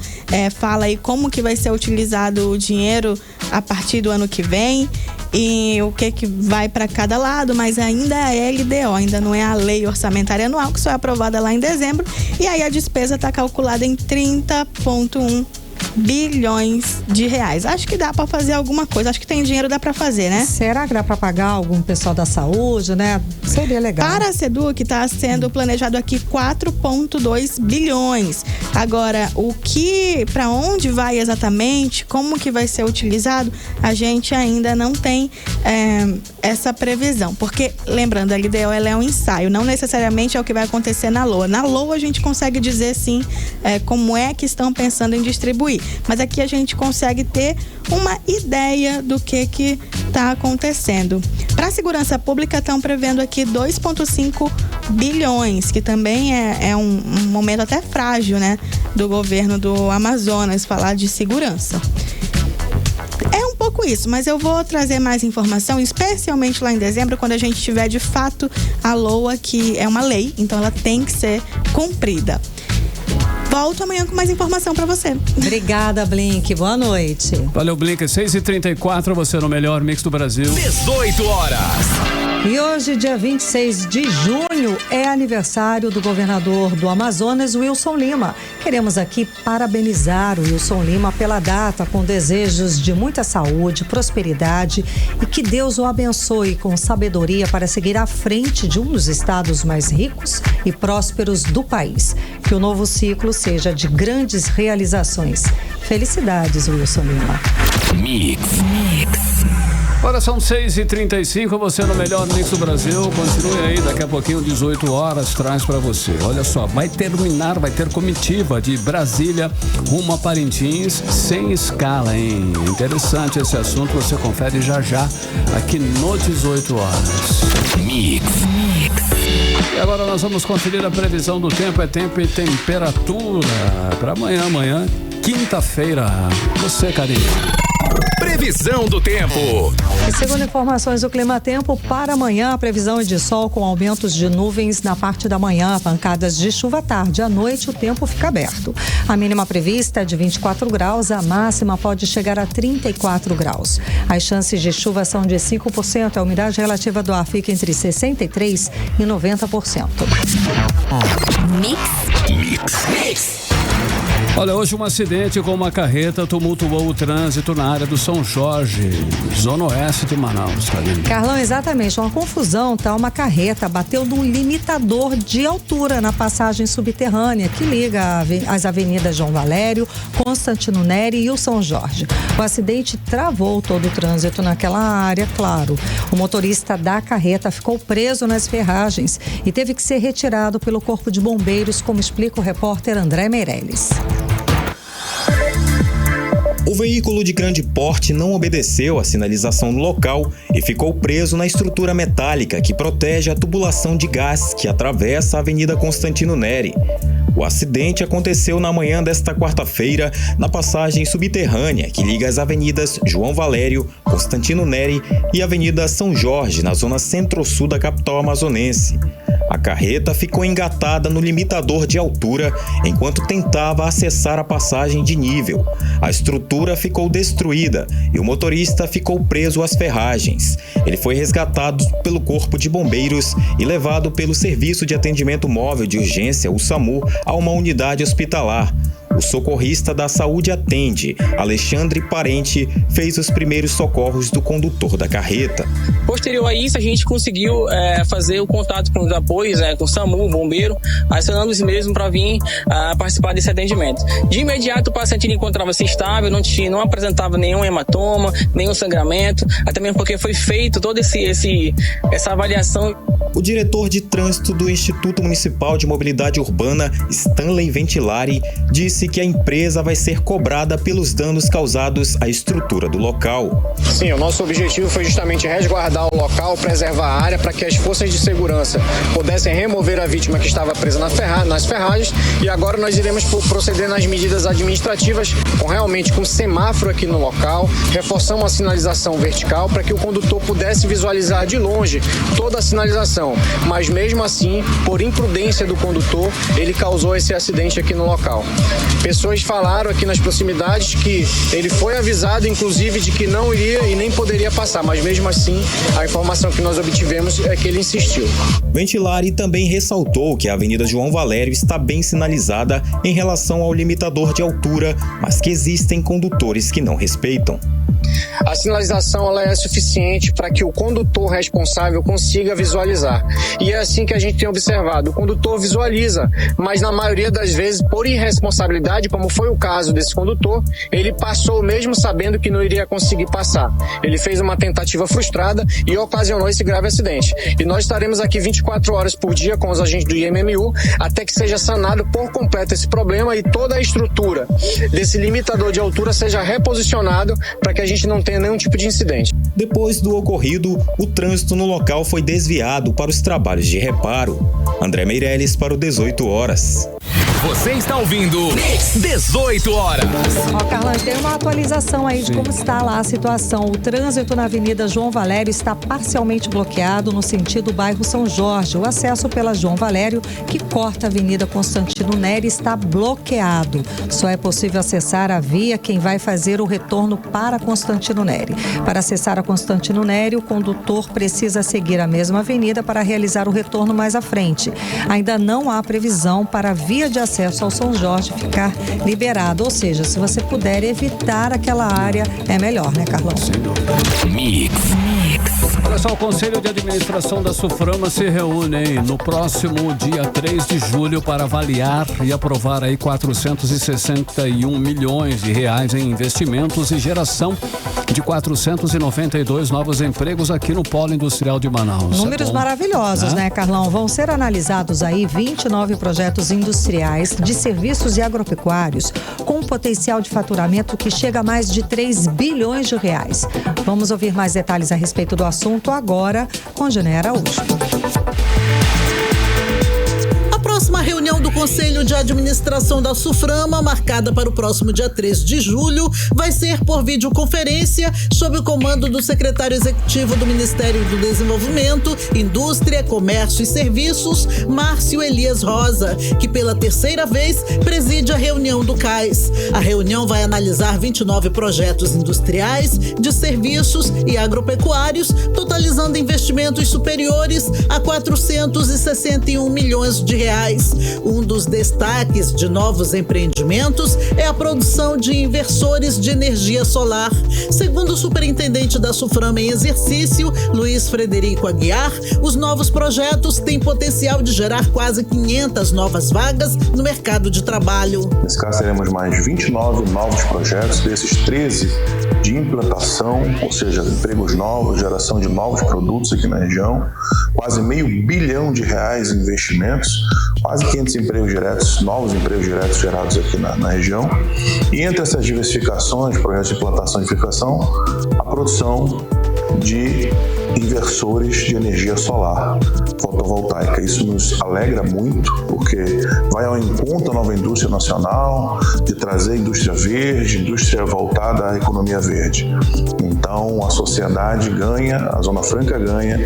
fala aí como que vai ser utilizado o dinheiro a partir do ano que vem e o que vai para cada lado, mas ainda é a LDO, ainda não é a Lei Orçamentária Anual, que só é aprovada lá em dezembro, e aí a despesa está calculada em 30,1 bilhões de reais. Acho que dá para fazer alguma coisa. Acho que tem dinheiro, dá para fazer, né? Será que dá para pagar algum pessoal da saúde, né? Seria legal. Para a SEDUC está sendo planejado aqui 4,2 bilhões. Agora, para onde vai exatamente, como que vai ser utilizado, a gente ainda não tem essa previsão. Porque, lembrando, a LDO ela é um ensaio, não necessariamente é o que vai acontecer na LOA. Na LOA a gente consegue dizer sim como é que estão pensando em distribuir. Mas aqui a gente consegue ter uma ideia do que está acontecendo. Para a segurança pública estão prevendo aqui 2,5 bilhões, que também é um momento até frágil, né, do governo do Amazonas falar de segurança. É um pouco isso, mas eu vou trazer mais informação, especialmente lá em dezembro, quando a gente tiver de fato a LOA, que é uma lei, então ela tem que ser cumprida. volto amanhã com mais informação para você. Obrigada, Blink. Boa noite. Valeu, Blink. 6h34, você no melhor mix do Brasil. 18 horas. E hoje, dia 26 de junho, é aniversário do governador do Amazonas, Wilson Lima. Queremos aqui parabenizar o Wilson Lima pela data, com desejos de muita saúde, prosperidade e que Deus o abençoe com sabedoria para seguir à frente de um dos estados mais ricos e prósperos do país. Que o novo ciclo seja de grandes realizações. Felicidades, Wilson Lima. Mix. Agora são 6h35, você no melhor mix do Brasil. Continue aí, daqui a pouquinho, 18 horas, traz pra você. Olha só, vai ter comitiva de Brasília rumo a Parintins sem escala, hein? Interessante esse assunto, você confere já aqui no 18 horas. Mix. E agora nós vamos conferir a previsão do tempo, é tempo e temperatura para amanhã, quinta-feira. Você, Karine. Previsão do tempo. E segundo informações do Climatempo, para amanhã a previsão é de sol com aumentos de nuvens na parte da manhã, pancadas de chuva à tarde. À noite o tempo fica aberto. A mínima prevista é de 24 graus, a máxima pode chegar a 34 graus. As chances de chuva são de 5%, a umidade relativa do ar fica entre 63% e 90%. Mix. Olha, hoje um acidente com uma carreta tumultuou o trânsito na área do São Jorge, zona oeste de Manaus, Karine. Carlão, exatamente, uma confusão, tá? Uma carreta bateu num limitador de altura na passagem subterrânea que liga as avenidas João Valério, Constantino Neri e o São Jorge. O acidente travou todo o trânsito naquela área, claro. O motorista da carreta ficou preso nas ferragens e teve que ser retirado pelo Corpo de Bombeiros, como explica o repórter André Meirelles. O veículo de grande porte não obedeceu à sinalização no local e ficou preso na estrutura metálica que protege a tubulação de gás que atravessa a Avenida Constantino Neri. O acidente aconteceu na manhã desta quarta-feira na passagem subterrânea que liga as avenidas João Valério, Constantino Neri e Avenida São Jorge, na zona centro-sul da capital amazonense. A carreta ficou engatada no limitador de altura enquanto tentava acessar a passagem de nível. A estrutura ficou destruída e o motorista ficou preso às ferragens. Ele foi resgatado pelo Corpo de Bombeiros e levado pelo Serviço de Atendimento Móvel de Urgência, o SAMU, a uma unidade hospitalar. O socorrista da Saúde Atende, Alexandre Parente, fez os primeiros socorros do condutor da carreta. Posterior a isso, a gente conseguiu fazer o contato com os apoios, com o SAMU, o bombeiro, acionando os mesmos para vir participar desse atendimento. De imediato, o paciente encontrava-se estável, não apresentava nenhum hematoma, nenhum sangramento, até mesmo porque foi feito toda essa avaliação. O diretor de trânsito do Instituto Municipal de Mobilidade Urbana, Stanley Ventilari, disse que a empresa vai ser cobrada pelos danos causados à estrutura do local. Sim, o nosso objetivo foi justamente resguardar o local, preservar a área para que as forças de segurança pudessem remover a vítima que estava presa nas ferragens, e agora nós iremos proceder nas medidas administrativas com semáforo aqui no local, reforçamos a sinalização vertical para que o condutor pudesse visualizar de longe toda a sinalização, mas mesmo assim, por imprudência do condutor, ele causou esse acidente aqui no local. Pessoas falaram aqui nas proximidades que ele foi avisado, inclusive, de que não iria e nem poderia passar, mas mesmo assim, a informação que nós obtivemos é que ele insistiu. Ventilari também ressaltou que a Avenida João Valério está bem sinalizada em relação ao limitador de altura, mas que existem condutores que não respeitam. A sinalização ela é suficiente para que o condutor responsável consiga visualizar. E é assim que a gente tem observado. O condutor visualiza, mas na maioria das vezes, por irresponsabilidade, como foi o caso desse condutor, ele passou mesmo sabendo que não iria conseguir passar. Ele fez uma tentativa frustrada e ocasionou esse grave acidente. E nós estaremos aqui 24 horas por dia com os agentes do IMMU até que seja sanado por completo esse problema e toda a estrutura desse limitador de altura seja reposicionado para que a gente não tenha nenhum tipo de incidente. Depois do ocorrido, o trânsito no local foi desviado para os trabalhos de reparo. André Meirelles para o 18 horas. Você está ouvindo 18 horas. Carlão, tem uma atualização aí de como está lá a situação. O trânsito na Avenida João Valério está parcialmente bloqueado no sentido bairro São Jorge. O acesso pela João Valério, que corta a Avenida Constantino Neri, está bloqueado. Só é possível acessar a via quem vai fazer o retorno para Constantino Neri. Para acessar a Constantino Neri, o condutor precisa seguir a mesma avenida para realizar o retorno mais à frente. Ainda não há previsão para a via de acesso ao São Jorge ficar liberado, ou seja, se você puder evitar aquela área, é melhor, né, Carlão? Mix. Olha só, o Conselho de Administração da Suframa se reúne, hein, no próximo dia 3 de julho para avaliar e aprovar aí 461 milhões de reais em investimentos e geração de 492 novos empregos aqui no Polo Industrial de Manaus. Números maravilhosos, né, Carlão? Vão ser analisados aí 29 projetos industriais de serviços e agropecuários com um potencial de faturamento que chega a mais de 3 bilhões de reais. Vamos ouvir mais detalhes a respeito do assunto agora com Jané Araújo. A próxima reunião do Conselho de Administração da Suframa, marcada para o próximo dia 3 de julho, vai ser por videoconferência sob o comando do secretário executivo do Ministério do Desenvolvimento, Indústria, Comércio e Serviços, Márcio Elias Rosa, que pela terceira vez preside a reunião do CAIS. A reunião vai analisar 29 projetos industriais, de serviços e agropecuários, totalizando investimentos superiores a 461 milhões de reais. Um dos destaques de novos empreendimentos é a produção de inversores de energia solar. Segundo o superintendente da Suframa em exercício, Luiz Frederico Aguiar, os novos projetos têm potencial de gerar quase 500 novas vagas no mercado de trabalho. Nesse caso, teremos mais 29 novos projetos, desses 13 de implantação, ou seja, empregos novos, geração de novos produtos aqui na região, quase R$500 bilhão de investimentos, quase 500 empregos diretos, novos empregos diretos gerados aqui na região. E entre essas diversificações, projetos de implantação e diversificação, a produção de inversores de energia solar fotovoltaica. Isso nos alegra muito, porque vai ao encontro da nova indústria nacional, de trazer indústria verde, indústria voltada à economia verde. Então, a sociedade ganha, a Zona Franca ganha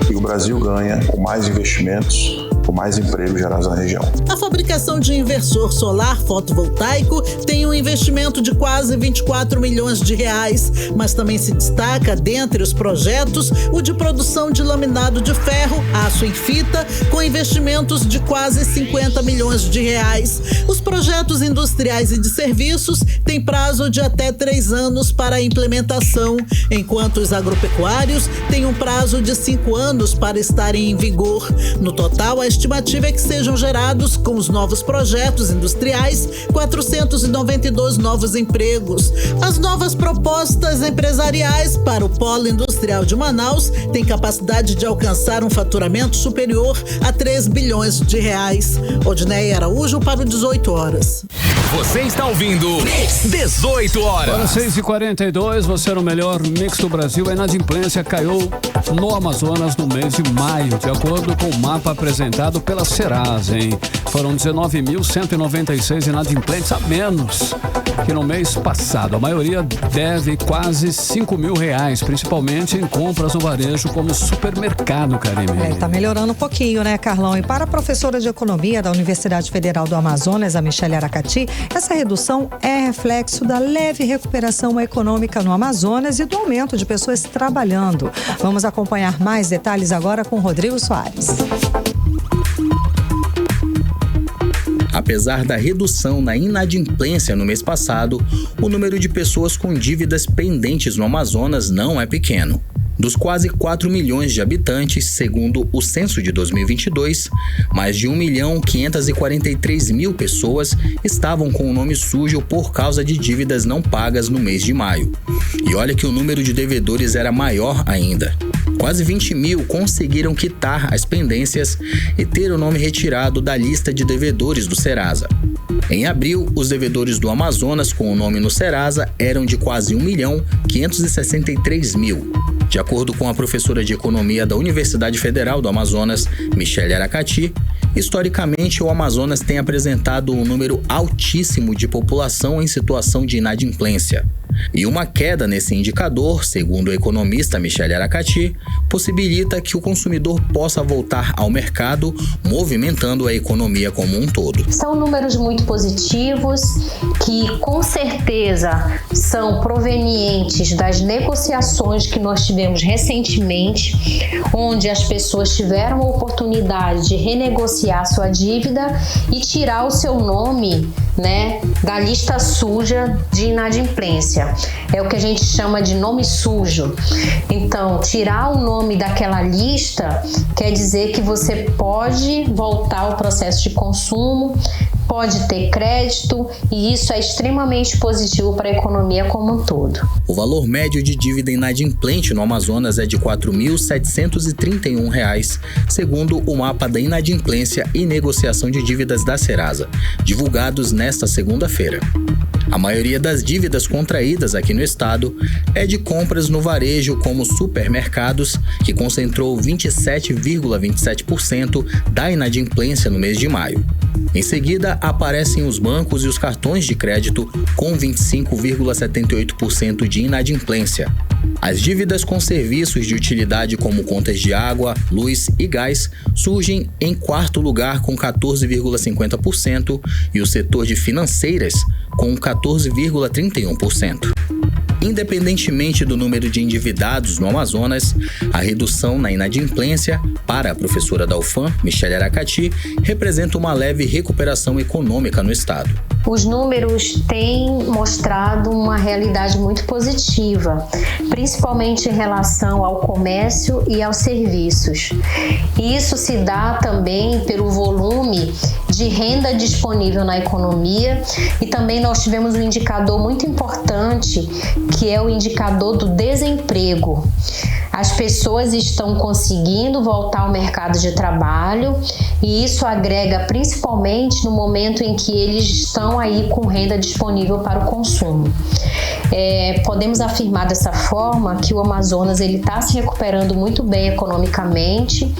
e o Brasil ganha com mais investimentos, com mais empregos gerados na região. A fabricação de inversor solar fotovoltaico tem um investimento de quase 24 milhões de reais, mas também se destaca, dentre os projetos, o de produção de laminado de ferro, aço em fita, com investimentos de quase 50 milhões de reais. Os projetos industriais e de serviços têm prazo de até 3 anos para a implementação, enquanto os agropecuários têm um prazo de 5 anos para estarem em vigor. No total, a estimativa é que sejam gerados, com os novos projetos industriais, 492 novos empregos. As novas propostas empresariais para o Polo Industrial de Manaus têm capacidade de alcançar um faturamento superior a 3 bilhões de reais. Odneia Araújo para o 18 horas. Você está ouvindo 18 horas. Para 6h42, você no melhor mix do Brasil. A inadimplência caiu no Amazonas no mês de maio, de acordo com o mapa apresentado pela Serasa, hein? Foram 19.196 inadimplentes a menos que no mês passado. A maioria deve quase R$5.000, principalmente em compras no varejo como supermercado, Karime. Tá melhorando um pouquinho, né, Carlão? E para a professora de Economia da Universidade Federal do Amazonas, a Michele Aracati, essa redução é reflexo da leve recuperação econômica no Amazonas e do aumento de pessoas trabalhando. Vamos acompanhar mais detalhes agora com Rodrigo Soares. Apesar da redução na inadimplência no mês passado, o número de pessoas com dívidas pendentes no Amazonas não é pequeno. Dos quase 4 milhões de habitantes, segundo o censo de 2022, mais de 1.543.000 pessoas estavam com o nome sujo por causa de dívidas não pagas no mês de maio. E olha que o número de devedores era maior ainda. Quase 20 mil conseguiram quitar as pendências e ter o nome retirado da lista de devedores do Serasa. Em abril, os devedores do Amazonas com o nome no Serasa eram de quase 1.563.000. De acordo com a professora de Economia da Universidade Federal do Amazonas, Michele Aracati, Historicamente, o Amazonas tem apresentado um número altíssimo de população em situação de inadimplência. E uma queda nesse indicador, segundo o economista Michele Aracati, possibilita que o consumidor possa voltar ao mercado, movimentando a economia como um todo. São números muito positivos que, com certeza, são provenientes das negociações que nós tivemos recentemente, onde as pessoas tiveram a oportunidade de renegociar sua dívida e tirar o seu nome, da lista suja de inadimplência. É o que a gente chama de nome sujo. Então, tirar o nome daquela lista quer dizer que você pode voltar ao processo de consumo, pode ter crédito, e isso é extremamente positivo para a economia como um todo. O valor médio de dívida inadimplente no Amazonas é de R$ 4.731, segundo o mapa da inadimplência e negociação de dívidas da Serasa, divulgados nesta segunda-feira. A maioria das dívidas contraídas aqui no estado é de compras no varejo, como supermercados, que concentrou 27,27% da inadimplência no mês de maio. Em seguida, aparecem os bancos e os cartões de crédito, com 25,78% de inadimplência. As dívidas com serviços de utilidade, como contas de água, luz e gás, surgem em quarto lugar com 14,50% e o setor de financeiras com 14,31%. Independentemente do número de endividados no Amazonas, a redução na inadimplência, para a professora da UFAM, Michele Aracati, representa uma leve recuperação econômica no estado. Os números têm mostrado uma realidade muito positiva, principalmente em relação ao comércio e aos serviços. E isso se dá também pelo volume de renda disponível na economia, e também nós tivemos um indicador muito importante, que é o indicador do desemprego. As pessoas estão conseguindo voltar ao mercado de trabalho, e isso agrega principalmente no momento em que eles estão aí com renda disponível para o consumo. Podemos afirmar dessa forma que o Amazonas está se recuperando muito bem economicamente,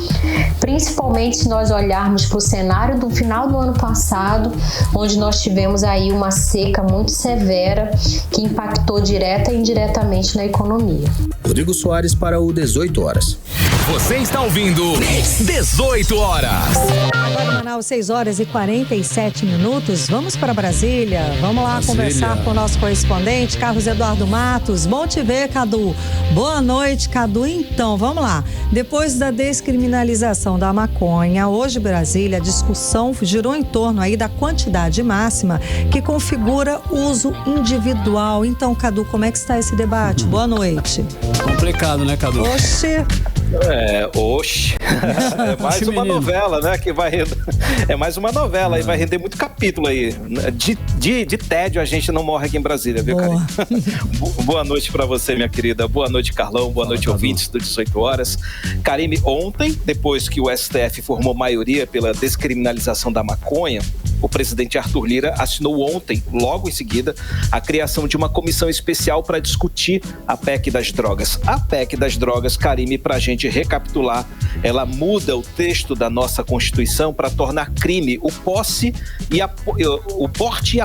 principalmente se nós olharmos para o cenário do final do ano passado, onde nós tivemos aí uma seca muito severa que impactou direta e indiretamente na economia. Rodrigo Soares para o 18 horas. Você está ouvindo 18 horas. Agora em Manaus, 6 horas e 47 minutos. Vamos para Brasília. Vamos lá conversar com o nosso correspondente, Carlos Eduardo Matos. Bom te ver, Cadu. Boa noite, Cadu. Então, vamos lá. Depois da descriminalização da maconha, hoje Brasília, a discussão girou em torno aí da quantidade máxima que configura uso individual. Então, Cadu, como é que está esse debate? Boa noite. Complicado, né, Cadu? Oxe. É mais uma novela, né? Que vai render, é mais uma novela e vai render muito capítulo aí. De tédio a gente não morre aqui em Brasília, viu, Karine? Boa noite pra você, minha querida. Boa noite, Carlão. Boa noite, ouvintes do 18 horas. Karine, ontem, depois que o STF formou maioria pela descriminalização da maconha, o presidente Arthur Lira assinou ontem, logo em seguida, a criação de uma comissão especial para discutir a PEC das drogas. A PEC das drogas, Karine, pra gente recapitular, ela muda o texto da nossa Constituição para tornar crime o porte e a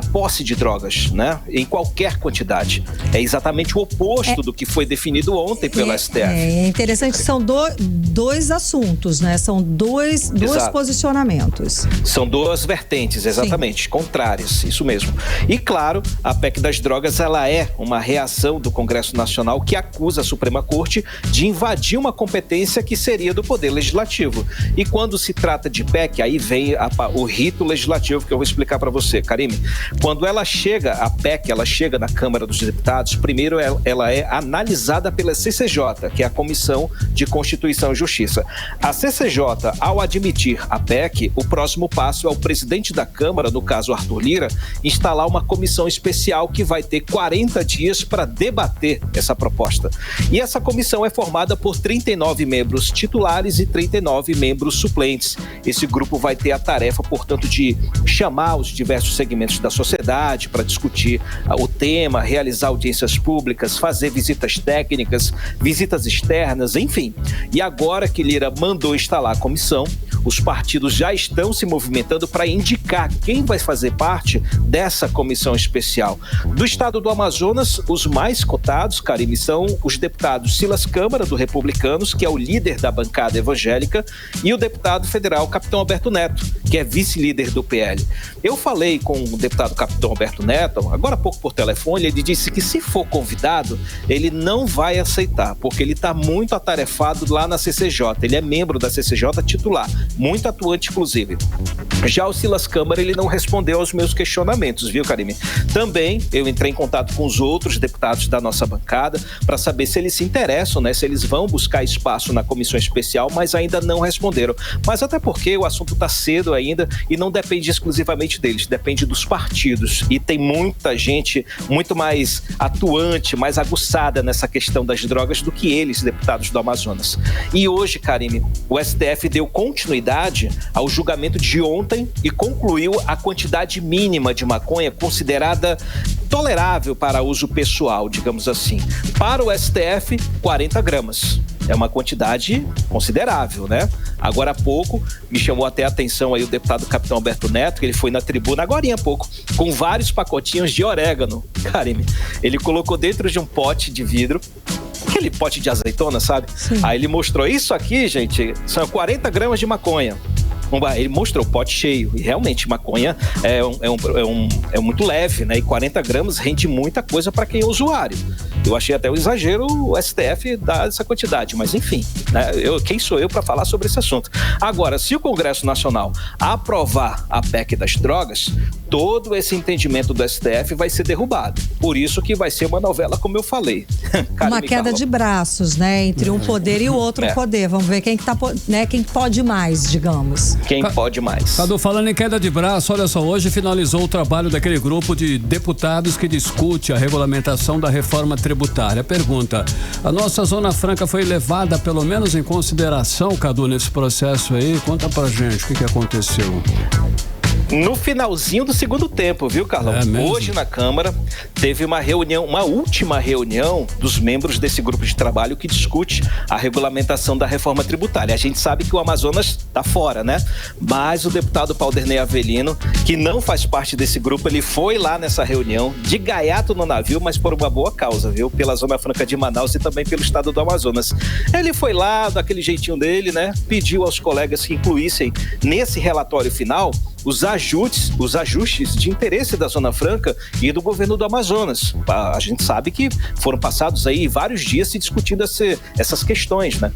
posse de drogas, né? Em qualquer quantidade. É exatamente o oposto do que foi definido ontem pelo STF. É interessante, são dois assuntos, né? São dois posicionamentos. São duas vertentes, exatamente, contrárias, isso mesmo. E claro, a PEC das drogas, ela é uma reação do Congresso Nacional que acusa a Suprema Corte de invadir uma competência que seria do Poder Legislativo. E quando se trata de PEC, aí vem o rito legislativo que eu vou explicar para você, Karine. Quando ela chega, a PEC, ela chega na Câmara dos Deputados, primeiro ela é analisada pela CCJ, que é a Comissão de Constituição e Justiça. A CCJ, ao admitir a PEC, o próximo passo é o presidente da Câmara, no caso Arthur Lira, instalar uma comissão especial que vai ter 40 dias para debater essa proposta. E essa comissão é formada por 39 membros titulares e 39 membros suplentes. Esse grupo vai ter a tarefa, portanto, de chamar os diversos segmentos da sociedade para discutir o tema, realizar audiências públicas, fazer visitas técnicas, visitas externas, enfim. E agora que Lira mandou instalar a comissão, os partidos já estão se movimentando para indicar quem vai fazer parte dessa comissão especial. Do estado do Amazonas, os mais cotados, Karime, são os deputados Silas Câmara, do Republicanos, que é o líder da bancada evangélica, e o deputado federal Capitão Alberto Neto, que é vice-líder do PL. Eu falei com o deputado Capitão Alberto Neto, agora há pouco por telefone, ele disse que se for convidado, ele não vai aceitar, porque ele está muito atarefado lá na CCJ. Ele é membro da CCJ titular, muito atuante, inclusive. Já o Silas Câmara, ele não respondeu aos meus questionamentos, viu, Karime? Também eu entrei em contato com os outros deputados da nossa bancada para saber se eles se interessam, né? Se eles vão buscar espaço na comissão especial, mas ainda não responderam. Mas até porque o assunto está cedo ainda e não depende exclusivamente deles, depende dos partidos. E tem muita gente muito mais atuante, mais aguçada nessa questão das drogas do que eles, deputados do Amazonas. E hoje, Karime, o STF deu continuidade ao julgamento de ontem e concluiu a quantidade mínima de maconha considerada tolerável para uso pessoal, digamos assim. Para o STF, 40 gramas. É uma quantidade considerável, né? Agora há pouco, me chamou até a atenção aí o deputado Capitão Alberto Neto, que ele foi na tribuna agorinha há pouco, com vários pacotinhos de orégano. Karime, ele colocou dentro de um pote de vidro, aquele pote de azeitona, sabe? Sim. Aí ele mostrou, isso aqui, gente, são 40 gramas de maconha. Ele mostrou o pote cheio, e realmente maconha é muito leve, né? E 40 gramas rende muita coisa para quem é usuário. Eu achei até um exagero o STF dar essa quantidade, mas enfim, né? Quem sou eu para falar sobre esse assunto? Agora, se o Congresso Nacional aprovar a PEC das drogas, todo esse entendimento do STF vai ser derrubado. Por isso que vai ser uma novela, como eu falei. Uma queda de braços, né? Entre um poder e o outro poder. Vamos ver quem pode mais, digamos. Quem pode mais. Cadu, falando em queda de braço, olha só, hoje finalizou o trabalho daquele grupo de deputados que discute a regulamentação da reforma tributária. Pergunta, a nossa Zona Franca foi levada pelo menos em consideração, Cadu, nesse processo aí? Conta pra gente o que aconteceu. No finalzinho do segundo tempo, viu, Carlão? Hoje na Câmara teve uma reunião, uma última reunião dos membros desse grupo de trabalho que discute a regulamentação da reforma tributária. A gente sabe que o Amazonas está fora, né? Mas o deputado Paulderney Avelino, que não faz parte desse grupo, ele foi lá nessa reunião de gaiato no navio, mas por uma boa causa, viu? Pela Zona Franca de Manaus e também pelo estado do Amazonas. Ele foi lá, daquele jeitinho dele, né? Pediu aos colegas que incluíssem nesse relatório final os ajustes de interesse da Zona Franca e do governo do Amazonas. A gente sabe que foram passados aí vários dias se discutindo essas questões, né?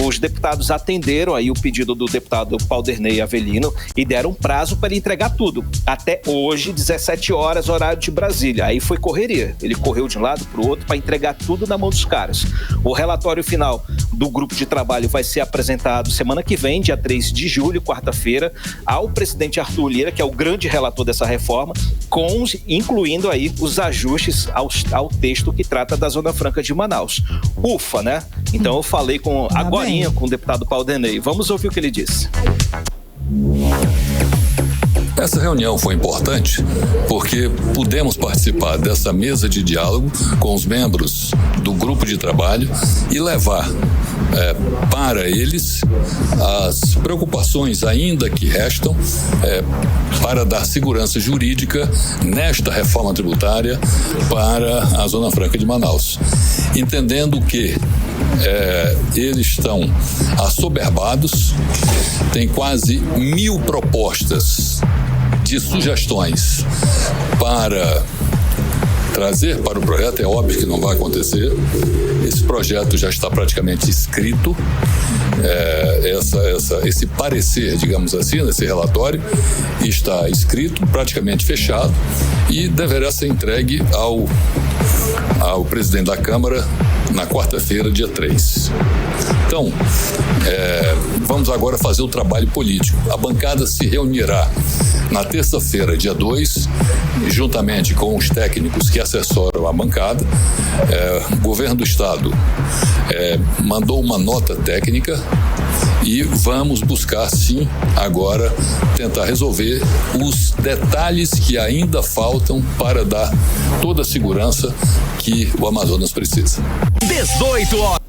Os deputados atenderam aí o pedido do deputado Paulderney Avelino e deram um prazo para ele entregar tudo. Até hoje, 17 horas, horário de Brasília. Aí foi correria. Ele correu de um lado para o outro para entregar tudo na mão dos caras. O relatório final do grupo de trabalho vai ser apresentado semana que vem, dia 3 de julho, quarta-feira, ao presidente Arthur Lira, que é o grande relator dessa reforma, incluindo aí os ajustes ao texto que trata da Zona Franca de Manaus. Ufa, né? Então eu falei agorinha com o deputado Paulderney. Vamos ouvir o que ele disse. Essa reunião foi importante porque pudemos participar dessa mesa de diálogo com os membros do grupo de trabalho e levar para eles as preocupações ainda que restam para dar segurança jurídica nesta reforma tributária para a Zona Franca de Manaus. Entendendo que eles estão assoberbados, tem quase 1000 propostas de sugestões para trazer para o projeto. É óbvio que não vai acontecer. Esse projeto já está praticamente escrito. Esse parecer, digamos assim, nesse relatório está escrito, praticamente fechado e deverá ser entregue ao presidente da Câmara na quarta-feira, dia 3. Então, vamos agora fazer o trabalho político. A bancada se reunirá na terça-feira, dia 2, juntamente com os técnicos que assessoram a bancada. O governo do estado mandou uma nota técnica e vamos buscar, sim, agora tentar resolver os detalhes que ainda faltam para dar toda a segurança que o Amazonas precisa. 18 horas.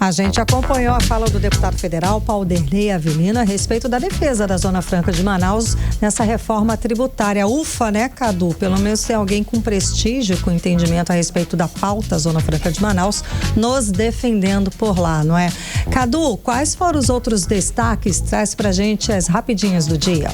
A gente acompanhou a fala do deputado federal Pauderley Avelino a respeito da defesa da Zona Franca de Manaus nessa reforma tributária. Ufa, né, Cadu? Pelo menos tem alguém com prestígio, com entendimento a respeito da pauta Zona Franca de Manaus, nos defendendo por lá, não é? Cadu, quais foram os outros destaques? Traz pra gente as rapidinhas do dia.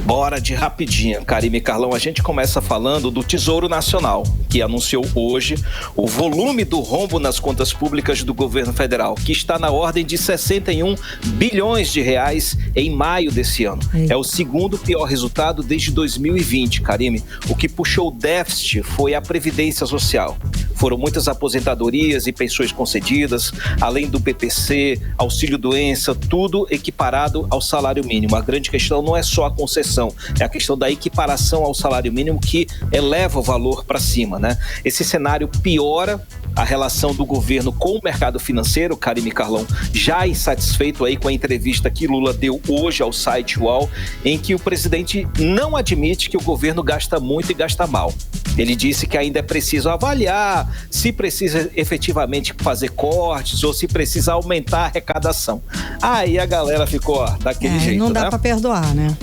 Bora de rapidinha, Karime e Carlão. A gente começa falando do Tesouro Nacional, que anunciou hoje o volume do rombo nas contas públicas do governo federal, que está na ordem de 61 bilhões de reais em maio desse ano. É o segundo pior resultado desde 2020, Karime. O que puxou o déficit foi a Previdência Social. Foram muitas aposentadorias e pensões concedidas, além do BPC, auxílio-doença, tudo equiparado ao salário mínimo. A grande questão não é só a concessão, é a questão da equiparação ao salário mínimo que eleva o valor para cima, né? Esse cenário piora a relação do governo com o mercado financeiro, Karime e Carlão, já insatisfeito aí com a entrevista que Lula deu hoje ao site UOL, em que o presidente não admite que o governo gasta muito e gasta mal. Ele disse que ainda é preciso avaliar se precisa efetivamente fazer cortes ou se precisa aumentar a arrecadação. Aí a galera ficou daquele jeito, não dá, né? para perdoar, né?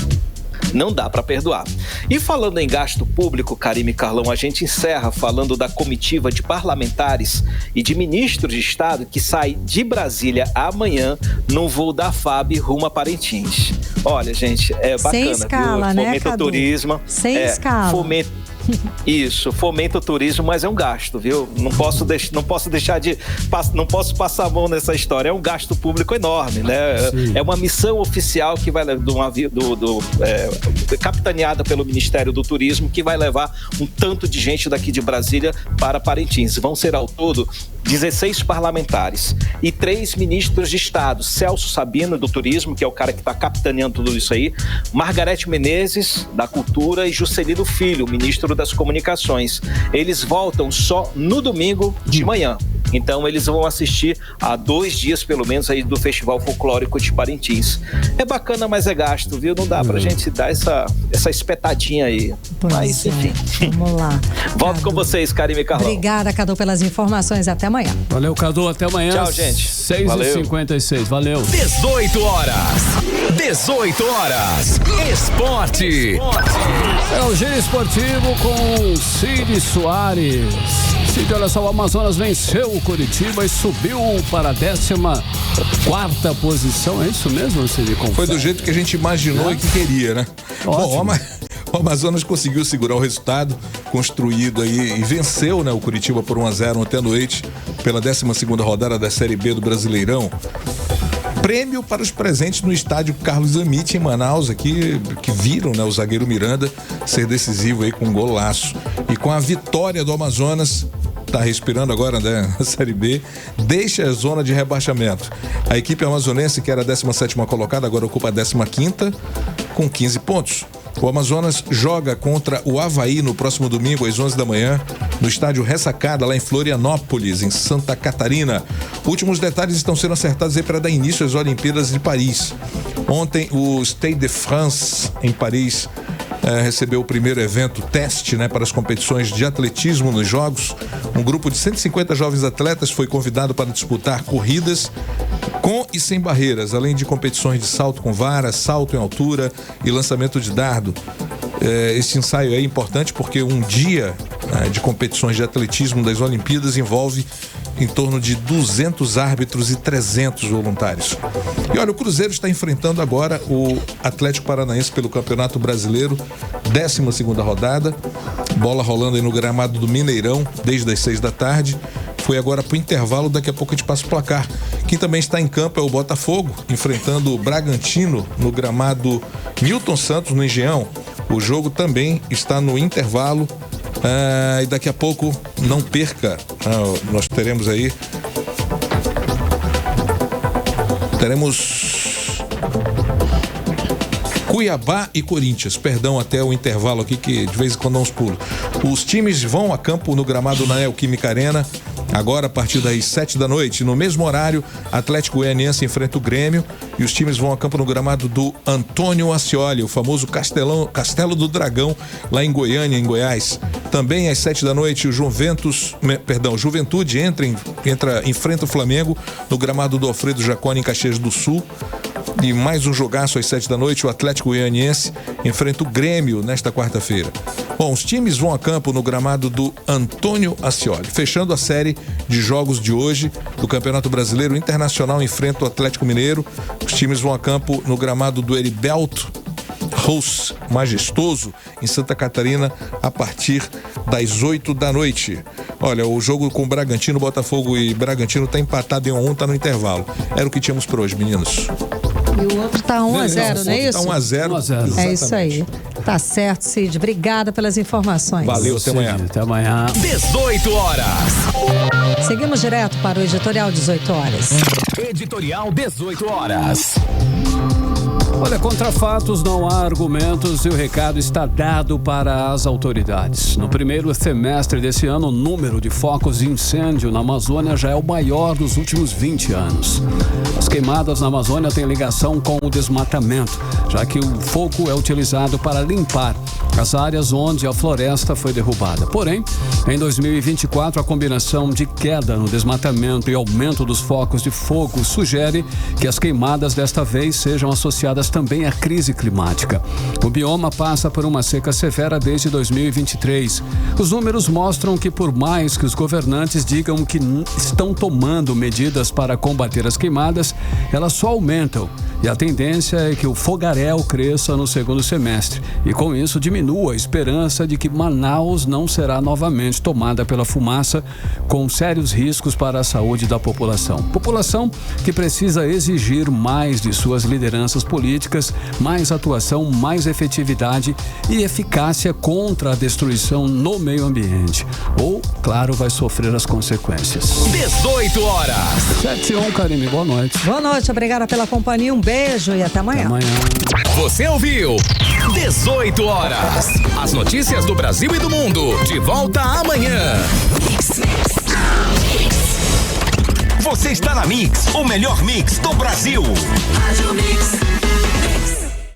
Não dá para perdoar. E falando em gasto público, Karime e Carlão, a gente encerra falando da comitiva de parlamentares e de ministros de Estado que sai de Brasília amanhã num voo da FAB rumo a Parintins. Olha, gente, é bacana, sem escala, viu? né, Fomenta o Cadu? turismo. Sem escala. Isso, fomenta o turismo, mas é um gasto, viu? Não posso passar a mão nessa história. É um gasto público enorme, né? Sim. É uma missão oficial que vai capitaneada pelo Ministério do Turismo, que vai levar um tanto de gente daqui de Brasília para Parintins. Vão ser ao todo 16 parlamentares e 3 ministros de Estado. Celso Sabino, do Turismo, que é o cara que está capitaneando tudo isso aí, Margarete Menezes, da Cultura, e Juscelino Filho, ministro das Comunicações. Eles voltam só no domingo de manhã. Então eles vão assistir a 2 dias, pelo menos, aí do Festival Folclórico de Parintins. É bacana, mas é gasto, viu? Não dá pra gente dar essa espetadinha aí. Pois mas, enfim. Vamos lá. Volto com vocês, Karime e Carlão. Obrigada, Cadu, pelas informações. Até amanhã. Valeu, Cadu. Até amanhã. Tchau, gente. 6h56. Valeu. 18 horas. 18 horas. Esporte. É o Giro Esportivo com Cid Soares. Cid, olha só, o Amazonas venceu o Curitiba e subiu para a 14ª posição. É isso mesmo, Cid? Foi do jeito que a gente imaginou e que queria, né? Ótimo. Bom, o Amazonas conseguiu segurar o resultado construído aí e venceu, né, o Curitiba por 1-0 ontem à noite pela 12ª rodada da Série B do Brasileirão. Prêmio para os presentes no estádio Carlos Amit em Manaus, aqui, que viram, né, o zagueiro Miranda ser decisivo aí com um golaço. E com a vitória do Amazonas, tá respirando agora, né, na Série B, deixa a zona de rebaixamento. A equipe amazonense, que era a 17ª colocada, agora ocupa a 15ª com 15 pontos. O Amazonas joga contra o Avaí no próximo domingo às 11 da manhã no estádio Ressacada, lá em Florianópolis, em Santa Catarina. Últimos detalhes estão sendo acertados aí para dar início às Olimpíadas de Paris. Ontem o Stade de France em Paris recebeu o primeiro evento teste, né, para as competições de atletismo nos Jogos. Um grupo de 150 jovens atletas foi convidado para disputar corridas com e sem barreiras, além de competições de salto com vara, salto em altura e lançamento de dardo. Esse ensaio é importante porque um dia de competições de atletismo das Olimpíadas envolve em torno de 200 árbitros e 300 voluntários. E olha, o Cruzeiro está enfrentando agora o Atlético Paranaense pelo Campeonato Brasileiro, 12ª rodada, bola rolando aí no gramado do Mineirão desde as 6 da tarde. Foi agora pro intervalo, daqui a pouco a gente passa o placar. Quem também está em campo é o Botafogo, enfrentando o Bragantino no gramado Newton Santos, no Engenhão. O jogo também está no intervalo. E daqui a pouco, não perca, nós teremos aí. Teremos Cuiabá e Corinthians, perdão, até o intervalo aqui, que de vez em quando dá uns pulos. Os times vão a campo no gramado na Neoquímica Arena Agora, a partir das 7 da noite, no mesmo horário, Atlético Goianiense enfrenta o Grêmio e os times vão a campo no gramado do Antônio Ascioli, o famoso Castelo do Dragão, lá em Goiânia, em Goiás. Também às 7 da noite, o Juventude enfrenta o Flamengo no gramado do Alfredo Jaconi, em Caxias do Sul. E mais um jogaço às 7 da noite, o Atlético Goianiense enfrenta o Grêmio nesta quarta-feira. Bom, os times vão a campo no gramado do Antônio Ascioli. Fechando a série de jogos de hoje do Campeonato Brasileiro, o Internacional enfrenta o Atlético Mineiro. Os times vão a campo no gramado do Heriberto Rous Majestoso, em Santa Catarina, a partir das 8 da noite. Olha, o jogo com Bragantino, Botafogo e Bragantino tá empatado em 1-1, tá no intervalo. Era o que tínhamos por hoje, meninos. E o outro tá 1-0, não é isso? Tá 1-0. É isso aí. Tá certo, Cid. Obrigada pelas informações. Valeu, até amanhã. Até amanhã. 18 horas. Seguimos direto para o Editorial 18 horas. Editorial 18 horas. Olha, contra fatos não há argumentos e o recado está dado para as autoridades. No primeiro semestre desse ano, o número de focos de incêndio na Amazônia já é o maior dos últimos 20 anos. As queimadas na Amazônia têm ligação com o desmatamento, já que o fogo é utilizado para limpar as áreas onde a floresta foi derrubada. Porém, em 2024, a combinação de queda no desmatamento e aumento dos focos de fogo sugere que as queimadas desta vez sejam associadas também à crise climática. O bioma passa por uma seca severa desde 2023. Os números mostram que, por mais que os governantes digam que estão tomando medidas para combater as queimadas, elas só aumentam. E a tendência é que o fogaréu cresça no segundo semestre e, com isso, diminua a esperança de que Manaus não será novamente tomada pela fumaça, com sérios riscos para a saúde da população. População que precisa exigir mais de suas lideranças políticas, mais atuação, mais efetividade e eficácia contra a destruição no meio ambiente. Ou, claro, vai sofrer as consequências. 18 horas. 7-1, Karine, boa noite. Boa noite, obrigada pela companhia, um beijo e até amanhã. Até amanhã. Você ouviu 18 horas. As notícias do Brasil e do mundo. De volta amanhã. Você está na Mix, o melhor mix do Brasil. Rádio Mix.